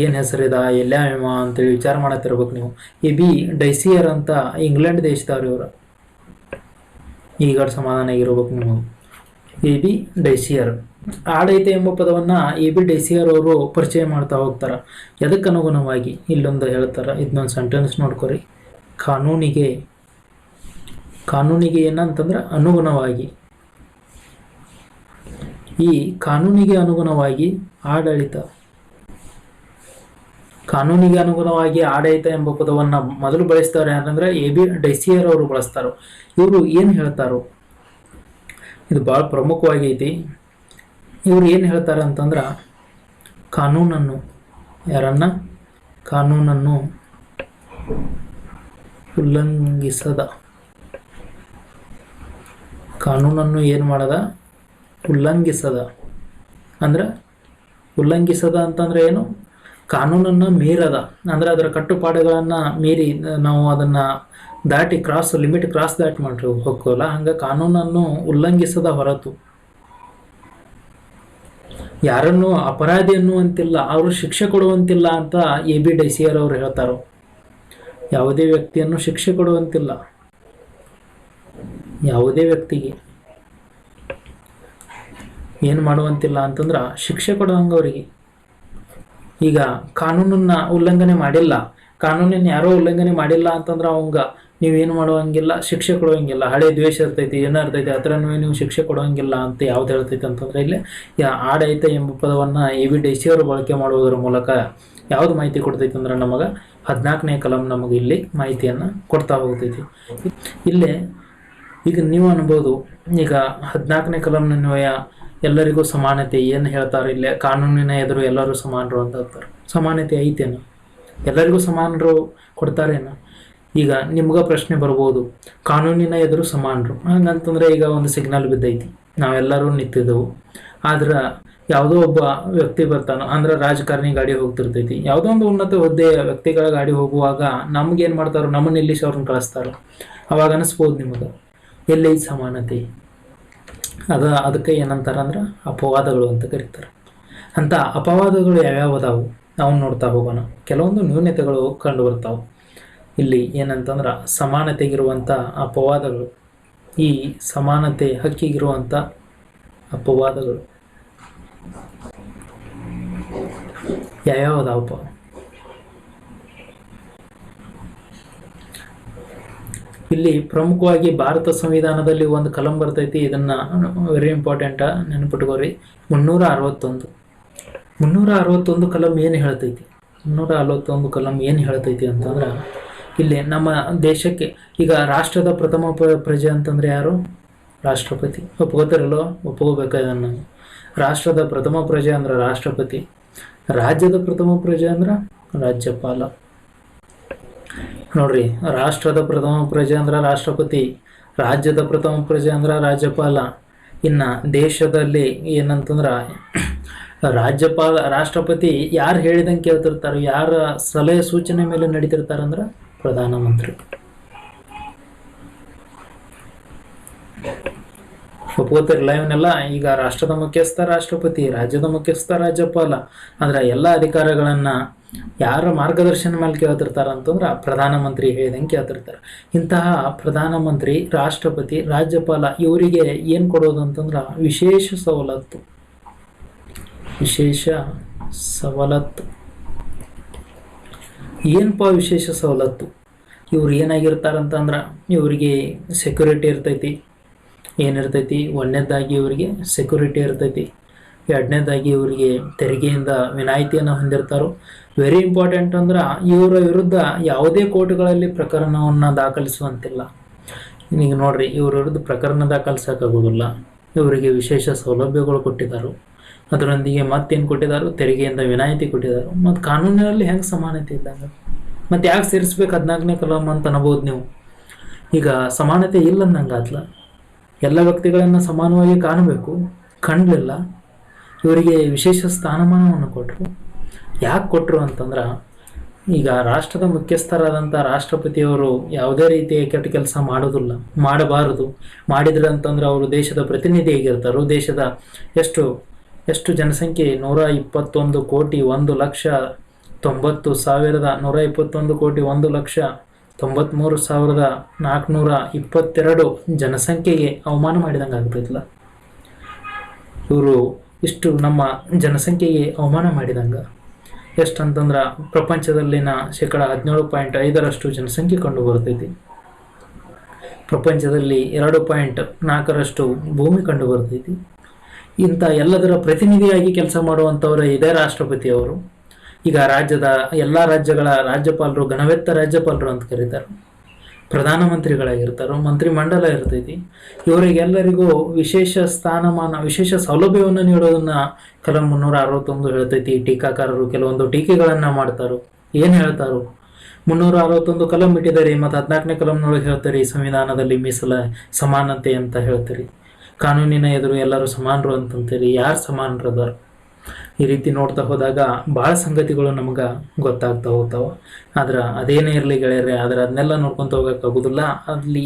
ಏನು ಹೆಸರಿದ ಎಲ್ಲ್ಯಾಮ ಅಂತೇಳಿ ವಿಚಾರ ಮಾಡತ್ತಿರ್ಬೇಕು ನೀವು. AB ಡೈಸಿಯರ್ ಅಂತ ಇಂಗ್ಲೆಂಡ್ ದೇಶದವ್ರು ಇವರು. ಈಗ ಸಮಾಧಾನ ಆಗಿರ್ಬೇಕು ನೀವು. AB ಡೈಸಿಯರ್ ಆಡಳಿತ ಎಂಬ ಪದವನ್ನು AB ಡೈಸಿಯರ್ ಅವರು ಪರಿಚಯ ಮಾಡ್ತಾ ಹೋಗ್ತಾರೆ. ಎದಕ್ಕೆ ಅನುಗುಣವಾಗಿ ಇಲ್ಲೊಂದು ಹೇಳ್ತಾರೆ, ಇದನ್ನೊಂದು ಸೆಂಟೆನ್ಸ್ ನೋಡ್ಕೊರಿ. ಕಾನೂನಿಗೆ ಏನಂತಂದ್ರೆ ಅನುಗುಣವಾಗಿ. ಈ ಕಾನೂನಿಗೆ ಅನುಗುಣವಾಗಿ ಆಡಳಿತ ಎಂಬ ಪದವನ್ನು ಮೊದಲು ಬಳಸ್ತಾರೆ ಯಾಕಂದ್ರೆ AB ಡೈಸಿಯರ್ ಅವರು ಬಳಸ್ತಾರೋ. ಇವರು ಏನು ಹೇಳ್ತಾರೋ ಇದು ಭಾಳ ಪ್ರಮುಖವಾಗೈತಿ. ಇವ್ರು ಏನು ಹೇಳ್ತಾರೆ ಅಂತಂದ್ರೆ ಕಾನೂನನ್ನು ಉಲ್ಲಂಘಿಸದ ಅಂತಂದ್ರೆ ಏನು? ಕಾನೂನನ್ನು ಮೀರದ ಅಂದ್ರೆ ಅದರ ಕಟ್ಟುಪಾಡುಗಳನ್ನು ಮೀರಿ ನಾವು ಅದನ್ನು ದಾಟಿ ಲಿಮಿಟ್ ಕ್ರಾಸ್ ದಾಟಿ ಮಾಡ್ರಿ ಹೋಗೋಲ್ಲ. ಹಂಗೆ ಕಾನೂನನ್ನು ಉಲ್ಲಂಘಿಸದ ಹೊರತು ಯಾರನ್ನು ಅಪರಾಧಿ ಅನ್ನುವಂತಿಲ್ಲ, ಅವರು ಶಿಕ್ಷೆ ಕೊಡುವಂತಿಲ್ಲ ಅಂತ AB ಡೈಸಿಯರ್ ಅವರು ಹೇಳ್ತಾರೋ. ಯಾವುದೇ ವ್ಯಕ್ತಿಯನ್ನು ಶಿಕ್ಷೆ ಕೊಡುವಂತಿಲ್ಲ, ಯಾವುದೇ ವ್ಯಕ್ತಿಗೆ ಏನು ಮಾಡುವಂತಿಲ್ಲ ಅಂತಂದ್ರೆ ಶಿಕ್ಷೆ ಕೊಡುವಂಗೆ ಅವರಿಗೆ. ಈಗ ಕಾನೂನನ್ನು ಉಲ್ಲಂಘನೆ ಮಾಡಿಲ್ಲ, ಕಾನೂನನ್ನು ಯಾರೋ ಉಲ್ಲಂಘನೆ ಮಾಡಿಲ್ಲ ಅಂತಂದ್ರೆ ಅವಂಗ ನೀವೇನು ಮಾಡುವಂಗಿಲ್ಲ, ಶಿಕ್ಷೆ ಕೊಡುವಂಗಿಲ್ಲ. ಹಳೆ ದ್ವೇಷ ಇರ್ತೈತಿ, ಏನೋ ಇರ್ತೈತಿ, ಆ ಥರನೂ ನೀವು ಶಿಕ್ಷೆ ಕೊಡುವಂಗಿಲ್ಲ ಅಂತ ಯಾವ್ದು ಹೇಳ್ತೈತಿ ಅಂತಂದ್ರೆ ಇಲ್ಲಿ ಆಡಳಿತ ಎಂಬ ಪದವನ್ನು AB ಡೈಸಿಯವರು ಬಳಕೆ ಮಾಡುವುದರ ಮೂಲಕ ಯಾವುದು ಮಾಹಿತಿ ಕೊಡ್ತೈತಿ ಅಂದ್ರೆ ನಮಗೆ 14ನೇ ಕಲಂ ನಮಗೆ ಇಲ್ಲಿ ಮಾಹಿತಿಯನ್ನು ಕೊಡ್ತಾ ಹೋಗ್ತೈತಿ. ಇಲ್ಲೇ ಈಗ ನೀವು ಅನ್ಬೋದು, ಈಗ 14ನೇ ಕಲಂನನ್ವಯ ಎಲ್ಲರಿಗೂ ಸಮಾನತೆ ಏನು ಹೇಳ್ತಾರೆ, ಇಲ್ಲೇ ಕಾನೂನಿನ ಎದುರು ಎಲ್ಲರೂ ಸಮಾನರು ಅಂತ ಹೇಳ್ತಾರೆ. ಸಮಾನತೆ ಐತೇನು? ಎಲ್ಲರಿಗೂ ಸಮಾನರು ಕೊಡ್ತಾರೇನು? ಈಗ ನಿಮ್ಗೆ ಪ್ರಶ್ನೆ ಬರ್ಬೋದು, ಕಾನೂನಿನ ಎದುರು ಸಮಾನರು ಹಂಗಂತಂದ್ರೆ ಈಗ ಒಂದು ಸಿಗ್ನಲ್ ಬಿದ್ದೈತಿ, ನಾವೆಲ್ಲರೂ ನಿಂತಿದ್ದೆವು, ಆದ್ರೆ ಯಾವುದೋ ಒಬ್ಬ ವ್ಯಕ್ತಿ ಬರ್ತಾನೋ ಅಂದ್ರೆ ರಾಜಕಾರಣಿ ಗಾಡಿ ಹೋಗ್ತಿರ್ತೈತಿ, ಯಾವುದೋ ಒಂದು ಉನ್ನತ ಹುದ್ದೆಯ ವ್ಯಕ್ತಿಗಳ ಗಾಡಿ ಹೋಗುವಾಗ ನಮ್ಗೇನು ಮಾಡ್ತಾರೋ, ನಮ್ಮನ್ನ ನಿಲ್ಲಿಸಿ ಅವ್ರನ್ನ ಕಳಿಸ್ತಾರೋ. ಅವಾಗ ಅನಿಸ್ಬೋದು ನಿಮಗೆ ಎಲ್ಲೈತಿ ಸಮಾನತೆ. ಅದಕ್ಕೆ ಏನಂತಾರೆ ಅಂದ್ರೆ ಅಪವಾದಗಳು ಅಂತ ಕರೀತಾರೆ. ಅಂತ ಅಪವಾದಗಳು ಯಾವ್ಯಾವ ಅದಾವು ನಾವು ನೋಡ್ತಾ ಹೋಗೋಣ. ಕೆಲವೊಂದು ನ್ಯೂನತೆಗಳು ಕಂಡು ಬರ್ತಾವೆ ಇಲ್ಲಿ. ಏನಂತಂದ್ರೆ ಸಮಾನತೆಗಿರುವಂಥ ಅಪವಾದಗಳು, ಈ ಸಮಾನತೆ ಹಕ್ಕಿಗಿರುವಂಥ ಅಪವಾದಗಳು ಯಾವ್ಯಾವದಾವಪ್ಪ? ಇಲ್ಲಿ ಪ್ರಮುಖವಾಗಿ ಭಾರತ ಸಂವಿಧಾನದಲ್ಲಿ ಒಂದು ಕಲಂ ಬರ್ತೈತಿ, ಇದನ್ನ ವೆರಿ ಇಂಪಾರ್ಟೆಂಟ್ ನೆನಪಿಟ್ಕೋರಿ. 361 ಕಲಂ ಏನು ಹೇಳ್ತೈತಿ? 361 ಕಲಂ ಏನು ಹೇಳ್ತೈತಿ ಅಂತಂದ್ರೆ ಇಲ್ಲಿ ನಮ್ಮ ದೇಶಕ್ಕೆ ಈಗ ರಾಷ್ಟ್ರದ ಪ್ರಥಮ ಪ್ರಜೆ ಅಂತಂದ್ರೆ ಯಾರು? ರಾಷ್ಟ್ರಪತಿ. ಒಪ್ಕೋತಾರಲ್ಲೋ? ಒಪ್ಕೋಬೇಕು ಇದನ್ನು. ರಾಷ್ಟ್ರದ ಪ್ರಥಮ ಪ್ರಜೆ ಅಂದ್ರೆ ರಾಷ್ಟ್ರಪತಿ, ರಾಜ್ಯದ ಪ್ರಥಮ ಪ್ರಜೆ ಅಂದ್ರೆ ರಾಜ್ಯಪಾಲ. ನೋಡ್ರಿ, ರಾಷ್ಟ್ರದ ಪ್ರಥಮ ಪ್ರಜೆ ಅಂದ್ರೆ ರಾಷ್ಟ್ರಪತಿ, ರಾಜ್ಯದ ಪ್ರಥಮ ಪ್ರಜೆ ಅಂದ್ರೆ ರಾಜ್ಯಪಾಲ. ಇನ್ನು ದೇಶದಲ್ಲಿ ಏನಂತಂದ್ರೆ ರಾಷ್ಟ್ರಪತಿ ಯಾರು ಹೇಳಿದಂಗೆ ಕೇಳ್ತಿರ್ತಾರೆ, ಯಾರ ಸಲಹೆ ಸೂಚನೆ ಮೇಲೆ ನಡೀತಿರ್ತಾರಂದ್ರೆ ಪ್ರಧಾನಮಂತ್ರಿ. ಒಪ್ಕೋತಿರಲ್ಲ ಇವನ್ನೆಲ್ಲ? ಈಗ ರಾಷ್ಟ್ರದ ಮುಖ್ಯಸ್ಥ ರಾಷ್ಟ್ರಪತಿ, ರಾಜ್ಯದ ಮುಖ್ಯಸ್ಥ ರಾಜ್ಯಪಾಲ. ಅಂದ್ರೆ ಎಲ್ಲ ಅಧಿಕಾರಗಳನ್ನ ಯಾರ ಮಾರ್ಗದರ್ಶನ ಮೇಲೆ ಕೇಳ್ತಿರ್ತಾರ ಅಂತಂದ್ರೆ ಪ್ರಧಾನಮಂತ್ರಿ ಹೇಳಿದಂಗೆ ಕೇಳ್ತಿರ್ತಾರೆ. ಇಂತಹ ಪ್ರಧಾನಮಂತ್ರಿ, ರಾಷ್ಟ್ರಪತಿ, ರಾಜ್ಯಪಾಲ ಇವರಿಗೆ ಏನು ಕೊಡೋದು ಅಂತಂದ್ರೆ ವಿಶೇಷ ಸವಲತ್ತು. ವಿಶೇಷ ಸವಲತ್ತು ಏನಪ್ಪ ವಿಶೇಷ ಸವಲತ್ತು? ಇವ್ರು ಏನಾಗಿರ್ತಾರಂತಂದ್ರೆ ಇವರಿಗೆ ಸೆಕ್ಯೂರಿಟಿ ಇರ್ತೈತಿ. ಏನಿರ್ತೈತಿ? ಒಂದನೇದಾಗಿ ಇವರಿಗೆ ಸೆಕ್ಯೂರಿಟಿ ಇರ್ತೈತಿ, ಎರಡನೇದಾಗಿ ಇವರಿಗೆ ತೆರಿಗೆಯಿಂದ ವಿನಾಯಿತಿಯನ್ನು ಹೊಂದಿರ್ತಾರೋ. ವೆರಿ ಇಂಪಾರ್ಟೆಂಟ್ ಅಂದ್ರೆ ಇವರ ವಿರುದ್ಧ ಯಾವುದೇ ಕೋರ್ಟ್ಗಳಲ್ಲಿ ಪ್ರಕರಣವನ್ನು ದಾಖಲಿಸುವಂತಿಲ್ಲ. ಈಗ ನೋಡ್ರಿ, ಇವ್ರ ವಿರುದ್ಧ ಪ್ರಕರಣ ದಾಖಲಿಸೋಕ್ಕಾಗೋದಿಲ್ಲ. ಇವರಿಗೆ ವಿಶೇಷ ಸೌಲಭ್ಯಗಳು ಕೊಟ್ಟಿದ್ದಾರೆ. ಅದರೊಂದಿಗೆ ಮತ್ತೇನು ಕೊಟ್ಟಿದ್ದಾರೆ? ತೆರಿಗೆಯಿಂದ ವಿನಾಯಿತಿ ಕೊಟ್ಟಿದ್ದಾರೆ. ಮತ್ತು ಕಾನೂನಿನಲ್ಲಿ ಹೆಂಗೆ ಸಮಾನತೆ ಇದ್ದಾಗ ಮತ್ತು ಯಾಕೆ ಸೇರಿಸ್ಬೇಕು 14ನೇ ಕಲಂ ಅಂತ ಅನ್ಬೋದು ನೀವು. ಈಗ ಸಮಾನತೆ ಇಲ್ಲ ಅಂದಂಗಾತ್ಲ. ಎಲ್ಲ ವ್ಯಕ್ತಿಗಳನ್ನು ಸಮಾನವಾಗಿ ಕಾಣಬೇಕು, ಕಾಣಲಿಲ್ಲ. ಇವರಿಗೆ ವಿಶೇಷ ಸ್ಥಾನಮಾನವನ್ನು ಕೊಟ್ಟರು. ಯಾಕೆ ಕೊಟ್ಟರು ಅಂತಂದ್ರೆ ಈಗ ರಾಷ್ಟ್ರದ ಮುಖ್ಯಸ್ಥರಾದಂಥ ರಾಷ್ಟ್ರಪತಿಯವರು ಯಾವುದೇ ರೀತಿಯ ಕೆಟ್ಟ ಕೆಲಸ ಮಾಡೋದಿಲ್ಲ, ಮಾಡಬಾರದು. ಮಾಡಿದ್ರೆ ಅಂತಂದ್ರೆ ಅವರು ದೇಶದ ಪ್ರತಿನಿಧಿ ಆಗಿರ್ತಾರೆ. ದೇಶದ ಎಷ್ಟು ಜನಸಂಖ್ಯೆ? 1,20,1,91,1,93,422 ಜನಸಂಖ್ಯೆಗೆ ಅವಮಾನ ಮಾಡಿದಂಗೆ ಆಗ್ತೈತಿಲ್ಲ. ಇವರು ಇಷ್ಟು ನಮ್ಮ ಜನಸಂಖ್ಯೆಗೆ ಅವಮಾನ ಮಾಡಿದಂಗೆ. ಎಷ್ಟಂತಂದ್ರೆ ಪ್ರಪಂಚದಲ್ಲಿನ 17.5% ಜನಸಂಖ್ಯೆ ಕಂಡು ಬರ್ತೈತಿ. ಪ್ರಪಂಚದಲ್ಲಿ 2.4% ಭೂಮಿ ಕಂಡು ಬರ್ತೈತಿ. ಇಂಥ ಎಲ್ಲದರ ಪ್ರತಿನಿಧಿಯಾಗಿ ಕೆಲಸ ಮಾಡುವಂಥವ್ರು ಇದೇ ರಾಷ್ಟ್ರಪತಿಯವರು. ಈಗ ಎಲ್ಲ ರಾಜ್ಯಗಳ ರಾಜ್ಯಪಾಲರು ಘನವೆತ್ತ ರಾಜ್ಯಪಾಲರು ಅಂತ ಕರೀತಾರೆ. ಪ್ರಧಾನಮಂತ್ರಿಗಳಾಗಿರ್ತಾರೋ, ಮಂತ್ರಿಮಂಡಲ ಇರ್ತೈತಿ. ಇವರಿಗೆಲ್ಲರಿಗೂ ವಿಶೇಷ ಸ್ಥಾನಮಾನ, ವಿಶೇಷ ಸೌಲಭ್ಯವನ್ನು ನೀಡೋದನ್ನ ಕಲಂ 361 ಹೇಳ್ತೈತಿ. ಟೀಕಾಕಾರರು ಕೆಲವೊಂದು ಟೀಕೆಗಳನ್ನು ಮಾಡ್ತಾರೋ. ಏನು ಹೇಳ್ತಾರೋ? 361 ಕಲಂ ಇಟ್ಟಿದ್ದಾರೆ ಮತ್ತು 14ನೇ ಕಲಂನೊಳಗೆ ಹೇಳ್ತಾರೆ ಸಂವಿಧಾನದಲ್ಲಿ ಸಮಾನತೆ ಅಂತ ಹೇಳ್ತೀರಿ. ಕಾನೂನಿನ ಎದುರು ಎಲ್ಲರೂ ಸಮಾನರು ಅಂತಂತೀರಿ. ಯಾರು ಸಮಾನರು ಅದಾರ? ಈ ರೀತಿ ನೋಡ್ತಾ ಹೋದಾಗ ಭಾಳ ಸಂಗತಿಗಳು ನಮ್ಗೆ ಗೊತ್ತಾಗ್ತಾ ಹೋಗ್ತಾವೆ. ಆದ್ರೆ ಅದೇನೇ ಇರಲಿ ಗೆಳೆಯರೆ, ಆದ್ರೆ ಅದನ್ನೆಲ್ಲ ನೋಡ್ಕೊತ ಹೋಗೋಕ್ಕಾಗೋದಿಲ್ಲ.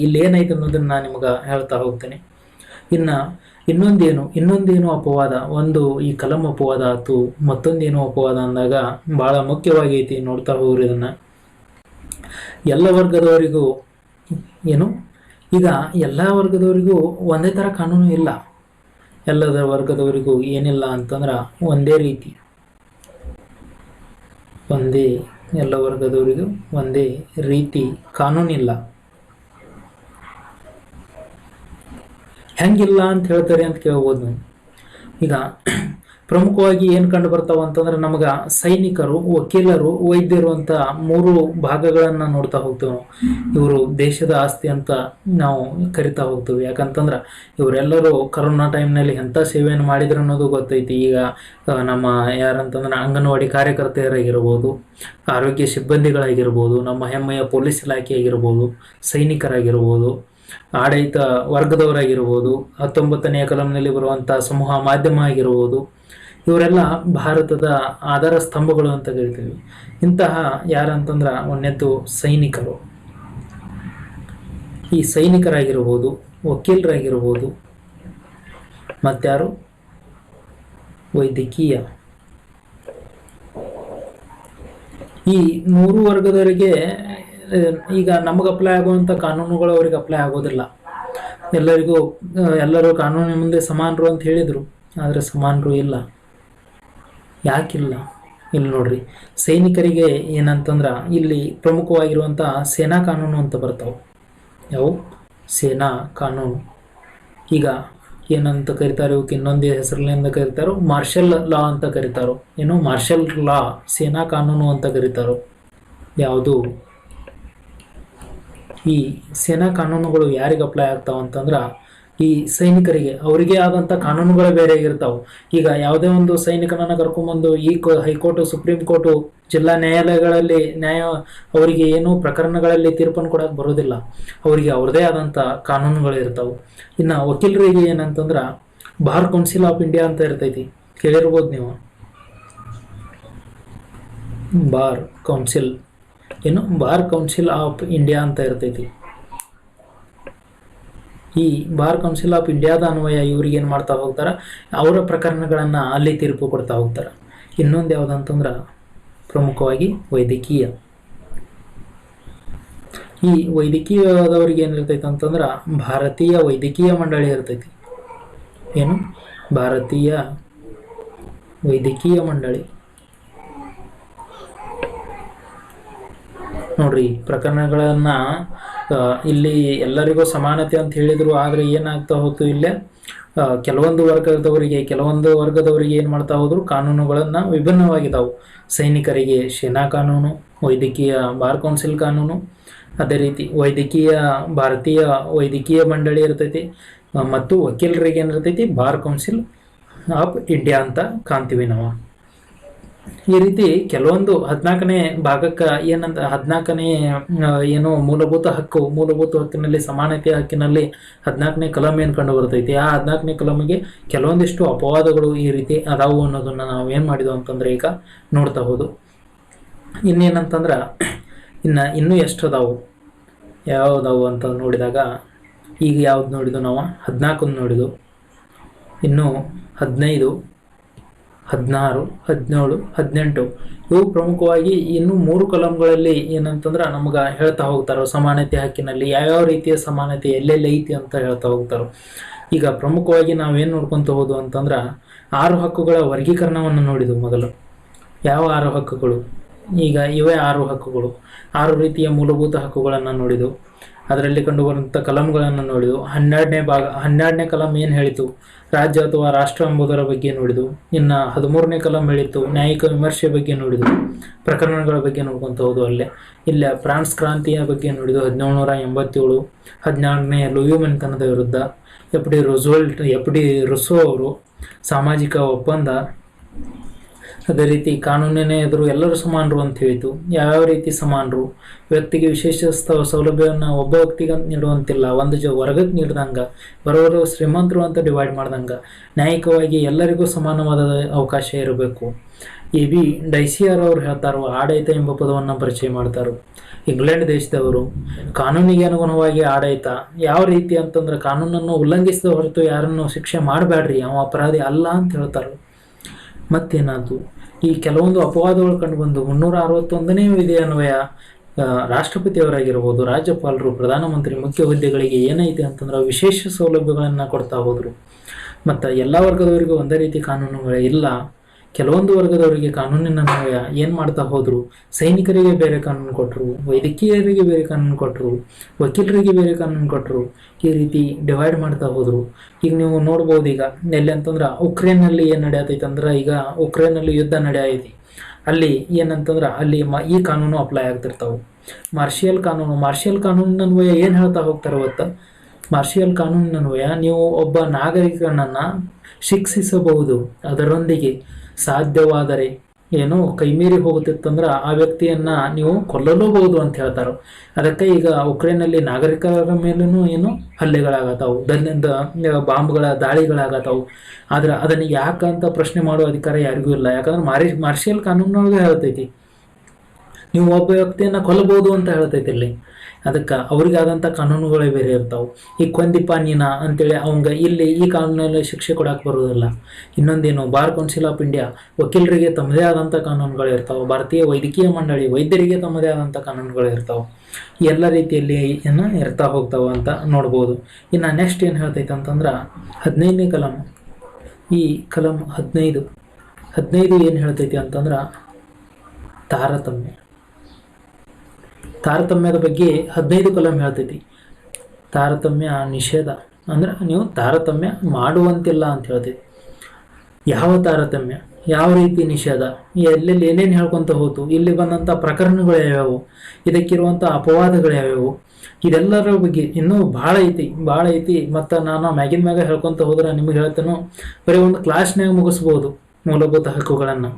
ಇಲ್ಲಿ ಏನೈತೆ ಅನ್ನೋದನ್ನು ನಾನು ನಿಮ್ಗೆ ಹೇಳ್ತಾ ಹೋಗ್ತೇನೆ. ಇನ್ನೊಂದೇನು ಅಪವಾದ, ಒಂದು ಈ ಕಲಂ ಅಪವಾದ ಆಯ್ತು, ಮತ್ತೊಂದೇನು ಅಪವಾದ ಅಂದಾಗ ಭಾಳ ಮುಖ್ಯವಾಗೈತಿ. ನೋಡ್ತಾ ಹೋಗ್ರಿ ಇದನ್ನು. ಎಲ್ಲ ವರ್ಗದವರಿಗೂ ಈಗ ಎಲ್ಲ ವರ್ಗದವರಿಗೂ ಒಂದೇ ಥರ ಕಾನೂನು ಇಲ್ಲ. ಎಲ್ಲದ ವರ್ಗದವರಿಗೂ ಏನಿಲ್ಲ ಅಂತಂದ್ರೆ ಒಂದೇ ರೀತಿ, ಎಲ್ಲ ವರ್ಗದವರಿಗೂ ಒಂದೇ ರೀತಿ ಕಾನೂನಿಲ್ಲ. ಹೆಂಗಿಲ್ಲ ಅಂತ ಹೇಳ್ತಾರೆ ಅಂತ ಕೇಳ್ಬೋದು ನೀವು. ಈಗ ಪ್ರಮುಖವಾಗಿ ಏನು ಕಂಡು ಬರ್ತಾವ ಅಂತಂದ್ರೆ ನಮ್ಗೆ ಸೈನಿಕರು, ವಕೀಲರು, ವೈದ್ಯರು ಅಂತ 3 ಭಾಗಗಳನ್ನು ನೋಡ್ತಾ ಹೋಗ್ತೇವೆ ನಾವು. ಇವರು ದೇಶದ ಆಸ್ತಿ ಅಂತ ನಾವು ಕರಿತಾ ಹೋಗ್ತೀವಿ. ಯಾಕಂತಂದ್ರೆ ಇವರೆಲ್ಲರೂ ಕರೋನಾ ಟೈಮ್ನಲ್ಲಿ ಎಂಥ ಸೇವೆಯನ್ನು ಮಾಡಿದ್ರು ಅನ್ನೋದು ಗೊತ್ತೈತಿ. ಈಗ ನಮ್ಮ ಯಾರಂತಂದ್ರೆ ಅಂಗನವಾಡಿ ಕಾರ್ಯಕರ್ತೆಯರಾಗಿರ್ಬೋದು, ಆರೋಗ್ಯ ಸಿಬ್ಬಂದಿಗಳಾಗಿರ್ಬೋದು, ನಮ್ಮ ಹೆಮ್ಮೆಯ ಪೊಲೀಸ್ ಇಲಾಖೆ ಆಗಿರ್ಬೋದು, ಸೈನಿಕರಾಗಿರ್ಬೋದು, ಆಡಳಿತ ವರ್ಗದವರಾಗಿರ್ಬೋದು, 19ನೇ ಕಲಂನಲ್ಲಿ ಬರುವಂಥ ಸಮೂಹ ಮಾಧ್ಯಮ ಆಗಿರ್ಬೋದು, ಇವರೆಲ್ಲ ಭಾರತದ ಆಧಾರ ಸ್ತಂಭಗಳು ಅಂತ ಕರಿತೀವಿ. ಇಂತಹ ಯಾರಂತಂದ್ರೆ ಒಂದನೇದ್ದು ಸೈನಿಕರು. ಈ ಸೈನಿಕರಾಗಿರ್ಬೋದು, ವಕೀಲರಾಗಿರ್ಬೋದು, ಮತ್ತಾರು ವೈದ್ಯಕೀಯ. ಈ 3 ವರ್ಗದವರಿಗೆ ಈಗ ನಮಗೆ ಅಪ್ಲೈ ಆಗುವಂಥ ಕಾನೂನುಗಳು ಅವ್ರಿಗೆ ಅಪ್ಲೈ ಆಗೋದಿಲ್ಲ. ಎಲ್ಲರೂ ಕಾನೂನಿನ ಮುಂದೆ ಸಮಾನರು ಅಂತ ಹೇಳಿದರು, ಆದರೆ ಸಮಾನರು ಇಲ್ಲ. ಯಾಕಿಲ್ಲ? ಇಲ್ಲಿ ನೋಡ್ರಿ, ಸೈನಿಕರಿಗೆ ಏನಂತಂದ್ರೆ ಇಲ್ಲಿ ಪ್ರಮುಖವಾಗಿರುವಂಥ ಸೇನಾ ಕಾನೂನು ಅಂತ ಬರ್ತಾವೆ. ಯಾವ ಸೇನಾ ಕಾನೂನು? ಈಗ ಏನಂತ ಕರಿತಾರೆ, ಇವಕ್ಕೆ ಇನ್ನೊಂದೇ ಹೆಸರಿನಿಂದ ಕರಿತಾರೋ, ಮಾರ್ಷಲ್ ಲಾ ಅಂತ ಕರಿತಾರೋ. ಮಾರ್ಷಲ್ ಲಾ, ಸೇನಾ ಕಾನೂನು ಅಂತ ಕರಿತಾರೋ. ಯಾವುದು ಈ ಸೇನಾ ಕಾನೂನುಗಳು ಯಾರಿಗೆ ಅಪ್ಲೈ ಆಗ್ತಾವ ಅಂತಂದ್ರೆ ಈ ಸೈನಿಕರಿಗೆ. ಅವರಿಗೆ ಆದಂಥ ಕಾನೂನುಗಳು ಬೇರೆ ಇರ್ತಾವೆ. ಈಗ ಯಾವುದೇ ಒಂದು ಸೈನಿಕನನ್ನು ಕರ್ಕೊಂಡ್ಬಂದು ಈ ಹೈಕೋರ್ಟು, ಸುಪ್ರೀಂ ಕೋರ್ಟು, ಜಿಲ್ಲಾ ನ್ಯಾಯಾಲಯಗಳಲ್ಲಿ ಅವರಿಗೆ ಏನೂ ಪ್ರಕರಣಗಳಲ್ಲಿ ತೀರ್ಪನ್ನು ಕೊಡೋಕೆ ಬರೋದಿಲ್ಲ. ಅವರಿಗೆ ಅವ್ರದೇ ಆದಂಥ ಕಾನೂನುಗಳು ಇರ್ತಾವೆ. ಇನ್ನು ವಕೀಲರಿಗೆ ಏನಂತಂದ್ರೆ ಬಾರ್ ಕೌನ್ಸಿಲ್ ಆಫ್ ಇಂಡಿಯಾ ಅಂತ ಇರ್ತೈತಿ, ಕೇಳಿರ್ಬೋದು ನೀವು. Bar council bar council of India ಅಂತ ಇರ್ತೈತಿ. ಈ ಬಾರ್ ಕೌನ್ಸಿಲ್ ಆಫ್ ಇಂಡಿಯಾದ ಅನ್ವಯ ಇವ್ರಿಗೆ ಏನು ಮಾಡ್ತಾ ಹೋಗ್ತಾರೆ, ಅವರ ಪ್ರಕರಣಗಳನ್ನು ಅಲ್ಲಿ ತೀರ್ಪು ಕೊಡ್ತಾ ಹೋಗ್ತಾರೆ. ಇನ್ನೊಂದು ಯಾವುದಂತಂದ್ರೆ ಪ್ರಮುಖವಾಗಿ ವೈದ್ಯಕೀಯ. ಈ ವೈದ್ಯಕೀಯದವ್ರಿಗೆ ಏನಿರ್ತೈತೆ ಅಂತಂದ್ರೆ ಭಾರತೀಯ ವೈದ್ಯಕೀಯ ಮಂಡಳಿ ಇರ್ತೈತಿ. ಭಾರತೀಯ ವೈದ್ಯಕೀಯ ಮಂಡಳಿ. ನೋಡ್ರಿ, ಪ್ರಕರಣಗಳನ್ನು ಇಲ್ಲಿ ಎಲ್ಲರಿಗೂ ಸಮಾನತೆ ಅಂತ ಹೇಳಿದ್ರು, ಆದರೆ ಏನಾಗ್ತಾ ಹೋಯ್ತು, ಇಲ್ಲೇ ಕೆಲವೊಂದು ವರ್ಗದವರಿಗೆ ಏನು ಮಾಡ್ತಾ ಹೋದ್ರು, ಕಾನೂನುಗಳನ್ನು ವಿಭಿನ್ನವಾಗಿದ್ದಾವೆ. ಸೈನಿಕರಿಗೆ ಸೇನಾ ಕಾನೂನು, ವೈದ್ಯಕೀಯ ಬಾರ್ ಕೌನ್ಸಿಲ್ ಕಾನೂನು, ಅದೇ ರೀತಿ ಭಾರತೀಯ ವೈದ್ಯಕೀಯ ಮಂಡಳಿ ಇರ್ತೈತಿ, ಮತ್ತು ವಕೀಲರಿಗೆ ಏನಿರ್ತೈತಿ ಬಾರ್ ಕೌನ್ಸಿಲ್ ಆಫ್ ಇಂಡಿಯಾ ಅಂತ ಕಾಣ್ತೀವಿ ನಾವು. ಈ ರೀತಿ ಕೆಲವೊಂದು 14ನೇ ಭಾಗಕ್ಕೆ ಏನಂತ 14ನೇ ಮೂಲಭೂತ ಹಕ್ಕಿನಲ್ಲಿ ಸಮಾನತೆಯ ಹಕ್ಕಿನಲ್ಲಿ 14ನೇ ಕಲಂ ಏನು ಕಂಡು ಬರ್ತೈತಿ. ಆ 14ನೇ ಕಲಮಿಗೆ ಕೆಲವೊಂದಿಷ್ಟು ಅಪವಾದಗಳು ಈ ರೀತಿ ಅದಾವು ಅನ್ನೋದನ್ನು ನಾವು ಏನು ಮಾಡಿದ್ವು ಅಂತಂದ್ರೆ ಈಗ ನೋಡ್ತಾ ಹೋದು. ಇನ್ನೇನಂತಂದ್ರೆ ಇನ್ನೂ ಎಷ್ಟು ಅದಾವು, ಯಾವುದಾವು ಅಂತ ನೋಡಿದಾಗ ಈಗ ಯಾವ್ದು ನೋಡಿದ್ವು ನಾವು 14 ನೋಡಿದ್ವು. ಇನ್ನು 15, 16, 17, 18 ಇವು ಪ್ರಮುಖವಾಗಿ ಇನ್ನು 3 ಕಲಂಗಳಲ್ಲಿ ಏನಂತಂದ್ರೆ ನಮ್ಗೆ ಹೇಳ್ತಾ ಹೋಗ್ತಾರೋ ಸಮಾನತೆ ಹಕ್ಕಿನಲ್ಲಿ ಯಾವ್ಯಾವ ರೀತಿಯ ಸಮಾನತೆ ಎಲ್ಲೆಲ್ಲಿ ಐತಿ ಅಂತ ಹೇಳ್ತಾ ಹೋಗ್ತಾರೋ. ಈಗ ಪ್ರಮುಖವಾಗಿ ನಾವೇನು ನೋಡ್ಕೊತ ಹೋದು ಅಂತಂದ್ರೆ 6 ಹಕ್ಕುಗಳ ವರ್ಗೀಕರಣವನ್ನು ನೋಡಿದ್ವು. ಮೊದಲು ಯಾವ 6 ಹಕ್ಕುಗಳು? ಈಗ ಇವೇ 6 ಹಕ್ಕುಗಳು, 6 ರೀತಿಯ ಮೂಲಭೂತ ಹಕ್ಕುಗಳನ್ನು ನೋಡಿದ್ವು. ಅದರಲ್ಲಿ ಕಂಡುಬರುವಂಥ ಕಲಂಗಳನ್ನು ನೋಡಿದ್ವು. 12ನೇ ಕಲಂ ಏನು ಹೇಳಿತು, ರಾಜ್ಯ ಅಥವಾ ರಾಷ್ಟ್ರ ಎಂಬುದರ ಬಗ್ಗೆ ನೋಡಿದ್ವು. ಇನ್ನು 13ನೇ ಕಲಂ ಹೇಳಿತ್ತು ನ್ಯಾಯಿಕ ವಿಮರ್ಶೆ ಬಗ್ಗೆ ನೋಡಿದ್ವು. ಪ್ರಕರಣಗಳ ಬಗ್ಗೆ ನೋಡ್ಕೊತ ಹೋದು. ಇಲ್ಲೇ ಫ್ರಾನ್ಸ್ ಕ್ರಾಂತಿಯ ಬಗ್ಗೆ ನೋಡಿದ್ವು 1787. 14ನೇ ಲೂಯಿ ಮನೆತನದ ವಿರುದ್ಧ, ಎಫ್ ಡಿ ರುಸೋ ಅವರು ಸಾಮಾಜಿಕ ಒಪ್ಪಂದ. ಅದೇ ರೀತಿ ಕಾನೂನಿನ ಎದುರು ಎಲ್ಲರೂ ಸಮಾನರು ಅಂತ ಹೇಳಿತು. ಯಾವ್ಯಾವ ರೀತಿ ಸಮಾನರು? ವ್ಯಕ್ತಿಗೆ ವಿಶೇಷ ಸೌಲಭ್ಯವನ್ನು ಒಬ್ಬ ವ್ಯಕ್ತಿಗೆ ನೀಡುವಂತಿಲ್ಲ, ಒಂದು ವರ್ಗಕ್ಕೆ ನೀಡ್ದಂಗೆ, ಬರೋರು ಶ್ರೀಮಂತರು ಅಂತ ಡಿವೈಡ್ ಮಾಡ್ದಂಗೆ ನ್ಯಾಯಿಕವಾಗಿ ಎಲ್ಲರಿಗೂ ಸಮಾನವಾದ ಅವಕಾಶ ಇರಬೇಕು. AB ಡೈಸಿಯರ್ ಅವರು ಹೇಳ್ತಾರೋ ಆಡಳಿತ ಎಂಬ ಪದವನ್ನು ಪರಿಚಯ ಮಾಡ್ತಾರೋ. ಇಂಗ್ಲೆಂಡ್ ದೇಶದವರು ಕಾನೂನಿಗೆ ಅನುಗುಣವಾಗಿ ಆಡಳಿತ ಯಾವ ರೀತಿ ಅಂತಂದ್ರೆ ಕಾನೂನನ್ನು ಉಲ್ಲಂಘಿಸಿದ ಹೊರತು ಯಾರನ್ನು ಶಿಕ್ಷೆ ಮಾಡಬೇಡ್ರಿ, ಅವ ಅಪರಾಧಿ ಅಲ್ಲ ಅಂತ ಹೇಳ್ತಾರೆ. ಮತ್ತೇನಾಯ್ತು? ಈ ಕೆಲವೊಂದು ಅಪವಾದಗಳು ಕಂಡುಬಂದು 361ನೇ ವಿಧಿಯನ್ವಯ ರಾಷ್ಟ್ರಪತಿಯವರಾಗಿರ್ಬೋದು, ರಾಜ್ಯಪಾಲರು, ಪ್ರಧಾನಮಂತ್ರಿ, ಮುಖ್ಯ ಹುದ್ದೆಗಳಿಗೆ ಏನೈತೆ ಅಂತಂದ್ರೆ ವಿಶೇಷ ಸೌಲಭ್ಯಗಳನ್ನು ಕೊಡ್ತಾ ಹೋದರು. ಮತ್ತು ಎಲ್ಲ ವರ್ಗದವರಿಗೂ ಒಂದೇ ರೀತಿ ಕಾನೂನುಗಳೇ ಇಲ್ಲ. ಕೆಲವೊಂದು ವರ್ಗದವರಿಗೆ ಕಾನೂನಿನ ಅನ್ವಯ ಏನು ಮಾಡ್ತಾ ಹೋದರು? ಸೈನಿಕರಿಗೆ ಬೇರೆ ಕಾನೂನು ಕೊಟ್ಟರು, ವೈದ್ಯಕೀಯರಿಗೆ ಬೇರೆ ಕಾನೂನು ಕೊಟ್ಟರು, ವಕೀಲರಿಗೆ ಬೇರೆ ಕಾನೂನು ಕೊಟ್ಟರು. ಈ ರೀತಿ ಡಿವೈಡ್ ಮಾಡ್ತಾ ಹೋದರು. ಈಗ ನೀವು ನೋಡ್ಬೋದು, ಈಗ ಎಲ್ಲಿ ಅಂತಂದ್ರೆ ಉಕ್ರೇನಲ್ಲಿ ಏನು ನಡೆಯತೈತೆ ಅಂದ್ರೆ, ಈಗ ಉಕ್ರೇನಲ್ಲಿ ಯುದ್ಧ ನಡೆಯೈತಿ. ಅಲ್ಲಿ ಏನಂತಂದ್ರೆ ಅಲ್ಲಿ ಈ ಕಾನೂನು ಅಪ್ಲೈ ಆಗ್ತಿರ್ತಾವೆ. ಮಾರ್ಷಿಯಲ್ ಕಾನೂನಿನ ಅನ್ವಯ ಏನು ಹೇಳ್ತಾ ಹೋಗ್ತಾರೆ ಗೊತ್ತಾ? ಮಾರ್ಷಿಯಲ್ ಕಾನೂನಿನ ಅನ್ವಯ ನೀವು ಒಬ್ಬ ನಾಗರಿಕನನ್ನು ಶಿಕ್ಷಿಸಬಹುದು, ಅದರೊಂದಿಗೆ ಸಾಧ್ಯವಾದರೆ ಏನು ಕೈಮೀರಿ ಹೋಗುತ್ತಿತ್ತಂದ್ರೆ ಆ ವ್ಯಕ್ತಿಯನ್ನು ನೀವು ಕೊಲ್ಲಲೂಬಹುದು ಅಂತ ಹೇಳ್ತಾರೆ. ಅದಕ್ಕೆ ಈಗ ಉಕ್ರೇನಲ್ಲಿ ನಾಗರಿಕರ ಮೇಲೂ ಏನು ಹಲ್ಲೆಗಳಾಗತ್ತಾವು, ಬಾಂಬ್ಗಳ ದಾಳಿಗಳಾಗತ್ತಾವು. ಆದ್ರೆ ಅದನ್ನು ಯಾಕಂತ ಪ್ರಶ್ನೆ ಮಾಡುವ ಅಧಿಕಾರ ಯಾರಿಗೂ ಇಲ್ಲ. ಯಾಕಂದ್ರೆ ಮಾರ್ಷಿಯಲ್ ಕಾನೂನೊಳಗೆ ಹೇಳ್ತೈತಿ ನೀವು ಒಬ್ಬ ವ್ಯಕ್ತಿಯನ್ನು ಕೊಲ್ಲಬಹುದು ಅಂತ ಹೇಳ್ತೈತಿ ಇಲ್ಲಿ. ಅದಕ್ಕೆ ಅವ್ರಿಗಾದಂಥ ಕಾನೂನುಗಳೇ ಬೇರೆ ಇರ್ತಾವೆ. ಈ ಕೊಂದಿಪ್ಪ ನೀನ ಅಂತೇಳಿ ಅವಂಗೆ ಇಲ್ಲಿ ಈ ಕಾನೂನಲ್ಲಿ ಶಿಕ್ಷೆ ಕೊಡಕ್ಕೆ ಬರೋದಿಲ್ಲ. ಇನ್ನೊಂದೇನು, ಬಾರ್ ಕೌನ್ಸಿಲ್ ಆಫ್ ಇಂಡಿಯಾ ವಕೀಲರಿಗೆ ತಮ್ಮದೇ ಆದಂಥ ಕಾನೂನುಗಳು ಇರ್ತಾವೆ. ಭಾರತೀಯ ವೈದ್ಯಕೀಯ ಮಂಡಳಿ ವೈದ್ಯರಿಗೆ ತಮ್ಮದೇ ಆದಂಥ ಕಾನೂನುಗಳು ಇರ್ತಾವೆ. ಎಲ್ಲ ರೀತಿಯಲ್ಲಿ ಏನು ಇರ್ತಾ ಹೋಗ್ತಾವೆ ಅಂತ ನೋಡ್ಬೋದು. ಇನ್ನು ನೆಕ್ಸ್ಟ್ ಏನು ಹೇಳ್ತೈತೆ ಅಂತಂದ್ರೆ 15ನೇ ಕಲಂ. ಈ ಕಲಂ 15 ಏನು ಹೇಳ್ತೈತಿ ಅಂತಂದ್ರೆ ತಾರತಮ್ಯದ ಬಗ್ಗೆ 15 ಕಲಂ ಹೇಳ್ತೈತಿ. ತಾರತಮ್ಯ ನಿಷೇಧ ಅಂದ್ರೆ ನೀವು ತಾರತಮ್ಯ ಮಾಡುವಂತಿಲ್ಲ ಅಂತ ಹೇಳ್ತೈತಿ. ಯಾವ ತಾರತಮ್ಯ, ಯಾವ ರೀತಿ ನಿಷೇಧ, ಎಲ್ಲೆಲ್ಲಿ ಏನೇನು ಹೇಳ್ಕೊತ ಹೋತು, ಇಲ್ಲಿ ಬಂದಂಥ ಪ್ರಕರಣಗಳು ಯಾವ್ಯಾವು, ಇದಕ್ಕಿರುವಂಥ ಅಪವಾದಗಳು ಯಾವ್ಯಾವು, ಇದೆಲ್ಲರ ಬಗ್ಗೆ ಇನ್ನೂ ಭಾಳ ಐತಿ. ಮತ್ತು ನಾನು ಮ್ಯಾಗ ಹೇಳ್ಕೊತ ಹೋದ್ರೆ ನಿಮಗೆ ಹೇಳ್ತೇನೆ, ಬರೀ ಒಂದು ಕ್ಲಾಸ್ನಾಗ ಮುಗಿಸ್ಬೋದು ಮೂಲಭೂತ ಹಕ್ಕುಗಳನ್ನು.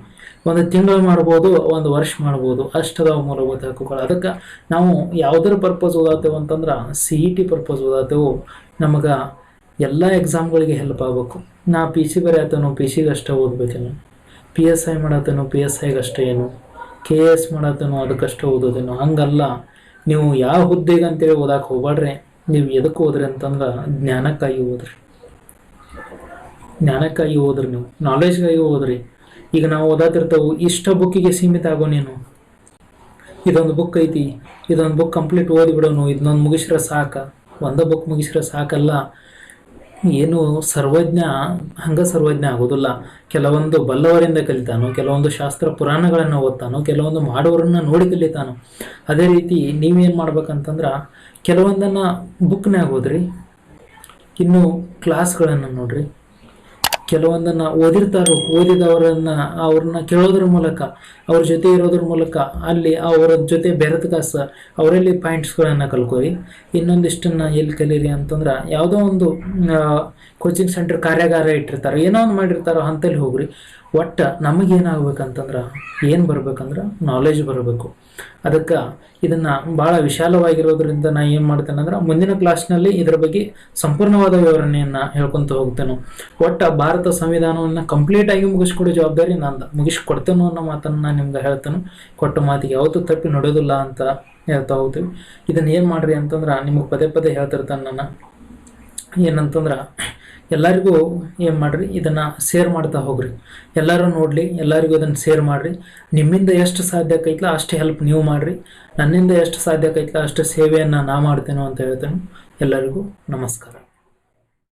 ಒಂದು ತಿಂಗಳು ಮಾಡ್ಬೋದು, ಒಂದು ವರ್ಷ ಮಾಡ್ಬೋದು, ಅಷ್ಟದಾವ ಮೂಲಭೂತ ಹಕ್ಕುಗಳು. ಅದಕ್ಕೆ ನಾವು ಯಾವುದರ ಪರ್ಪಸ್ ಓದಾತೇವೆ ಅಂತಂದ್ರೆ CET ಪರ್ಪಸ್ ಓದಾತೇವೆ. ನಮಗೆ ಎಲ್ಲ ಎಕ್ಸಾಮ್ಗಳಿಗೆ ಹೆಲ್ಪ್ ಆಗಬೇಕು. ನಾ PC ಬರೆಯತ್ತೇನೋ PCಗೆ ಅಷ್ಟೇ ಓದಬೇಕೇನೋ, PSI ಮಾಡತ್ತೇನೋ PSIಗೆ ಅಷ್ಟೇ, ಏನು KS ಮಾಡತ್ತೇನೋ ಅದಕ್ಕಷ್ಟೇ ಓದೋದೇನೋ, ಹಂಗಲ್ಲ. ನೀವು ಯಾವ ಹುದ್ದೆಗೆ ಅಂತೇಳಿ ಓದಕ್ಕೆ ಹೋಗ್ಬೇಡ್ರಿ. ನೀವು ಎದಕ್ಕೆ ಓದ್ರಿ ಅಂತಂದ್ರೆ ಜ್ಞಾನಕ್ಕಾಗಿ ಓದ್ರಿ, ನೀವು ನಾಲೆಜ್ಗಾಗಿ ಓದ್ರಿ. ಈಗ ನಾವು ಓದಾತಿರ್ತೇವೆ, ಇಷ್ಟ ಬುಕ್ಕಿಗೆ ಸೀಮಿತ ಆಗೋ ನೀನು. ಇದೊಂದು ಬುಕ್ ಐತಿ, ಇದೊಂದು ಬುಕ್ ಕಂಪ್ಲೀಟ್ ಓದಿಬಿಡೋನು, ಇದನ್ನೊಂದು ಮುಗಿಸ್ರೆ ಒಂದೇ ಬುಕ್ ಮುಗಿಸ್ರೆ ಸಾಕಲ್ಲ. ಏನು ಸರ್ವಜ್ಞ ಆಗೋದಿಲ್ಲ. ಕೆಲವೊಂದು ಬಲ್ಲವರಿಂದ ಕಲಿತಾನೋ, ಕೆಲವೊಂದು ಶಾಸ್ತ್ರ ಪುರಾಣಗಳನ್ನು ಓದ್ತಾನೋ, ಕೆಲವೊಂದು ಮಾಡೋರನ್ನ ನೋಡಿ ಕಲಿತಾನೋ. ಅದೇ ರೀತಿ ನೀವೇನು ಮಾಡ್ಬೇಕಂತಂದ್ರೆ ಕೆಲವೊಂದನ್ನು ಬುಕ್ನಾಗ ಓದ್ರಿ, ಇನ್ನು ಕ್ಲಾಸ್ಗಳನ್ನು ನೋಡ್ರಿ. ಕೆಲವೊಂದನ್ನು ಅವ್ರನ್ನ ಕೇಳೋದ್ರ ಮೂಲಕ, ಅವ್ರ ಜೊತೆ ಇರೋದ್ರ ಮೂಲಕ, ಅಲ್ಲಿ ಅವರ ಜೊತೆ ಬೆರೆತ ಅವರಲ್ಲಿ ಪಾಯಿಂಟ್ಸ್ಗಳನ್ನು ಕಲ್ಕೋರಿ. ಇನ್ನೊಂದಿಷ್ಟನ್ನು ಎಲ್ಲಿ ಕಲೀರಿ ಅಂತಂದ್ರೆ ಯಾವುದೋ ಒಂದು ಕೋಚಿಂಗ್ ಸೆಂಟರ್ ಕಾರ್ಯಾಗಾರ ಇಟ್ಟಿರ್ತಾರೆ, ಏನೋ ಒಂದು ಮಾಡಿರ್ತಾರೋ ಅಂತಲ್ಲಿ ಹೋಗ್ರಿ. ಒಟ್ಟು ನಮಗೇನಾಗಬೇಕಂತಂದ್ರೆ ಏನು ಬರ್ಬೇಕಂದ್ರೆ ನಾಲೆಜ್ ಬರಬೇಕು. ಅದಕ್ಕೆ ಇದನ್ನು ಭಾಳ ವಿಶಾಲವಾಗಿರೋದ್ರಿಂದ ನಾನು ಏನು ಮಾಡ್ತೇನೆ ಅಂದ್ರೆ ಮುಂದಿನ ಕ್ಲಾಸ್ನಲ್ಲಿ ಇದರ ಬಗ್ಗೆ ಸಂಪೂರ್ಣವಾದ ವಿವರಣೆಯನ್ನು ಹೇಳ್ಕೊತ ಹೋಗ್ತೇನೆ. ಒಟ್ಟು ಭಾರತ ಸಂವಿಧಾನವನ್ನು ಕಂಪ್ಲೀಟಾಗಿ ಮುಗಿಸ್ಕೊಡೋ ಜವಾಬ್ದಾರಿ ನಂದು. ಮುಗಿಸ್ಕೊಡ್ತೇನೋ ಅನ್ನೋ ಮಾತನ್ನು ನಾನು ನಿಮ್ಗೆ ಹೇಳ್ತೇನೆ. ಕೊಟ್ಟ ಮಾತಿಗೆ ಯಾವತ್ತೂ ತಪ್ಪಿ ನಡೆಯೋದಿಲ್ಲ ಅಂತ ಹೇಳ್ತಾ ಹೋಗ್ತೀವಿ. ಇದನ್ನು ಏನು ಮಾಡಿರಿ ಅಂತಂದ್ರೆ ನಿಮಗೆ ಪದೇ ಹೇಳ್ತಿರ್ತಾನೆ ನಾನು. ಏನಂತಂದ್ರೆ ಎಲ್ಲರಿಗೂ ಏನು ಮಾಡಿರಿ, ಇದನ್ನು ಶೇರ್ ಮಾಡ್ತಾ ಹೋಗ್ರಿ. ಎಲ್ಲರೂ ನೋಡಲಿ, ಎಲ್ಲರಿಗೂ ಇದನ್ನು ಶೇರ್ ಮಾಡಿರಿ. ನಿಮ್ಮಿಂದ ಎಷ್ಟು ಸಾಧ್ಯ ಆಕೈತ್ಲ ಅಷ್ಟು ಹೆಲ್ಪ್ ನೀವು ಮಾಡಿರಿ. ನನ್ನಿಂದ ಎಷ್ಟು ಸಾಧ್ಯ ಆಕೈತ್ಲ ಅಷ್ಟು ಸೇವೆಯನ್ನು ನಾ ಮಾಡ್ತೇನೋ ಅಂತ ಹೇಳ್ತೇನೆ. ಎಲ್ಲರಿಗೂ ನಮಸ್ಕಾರ.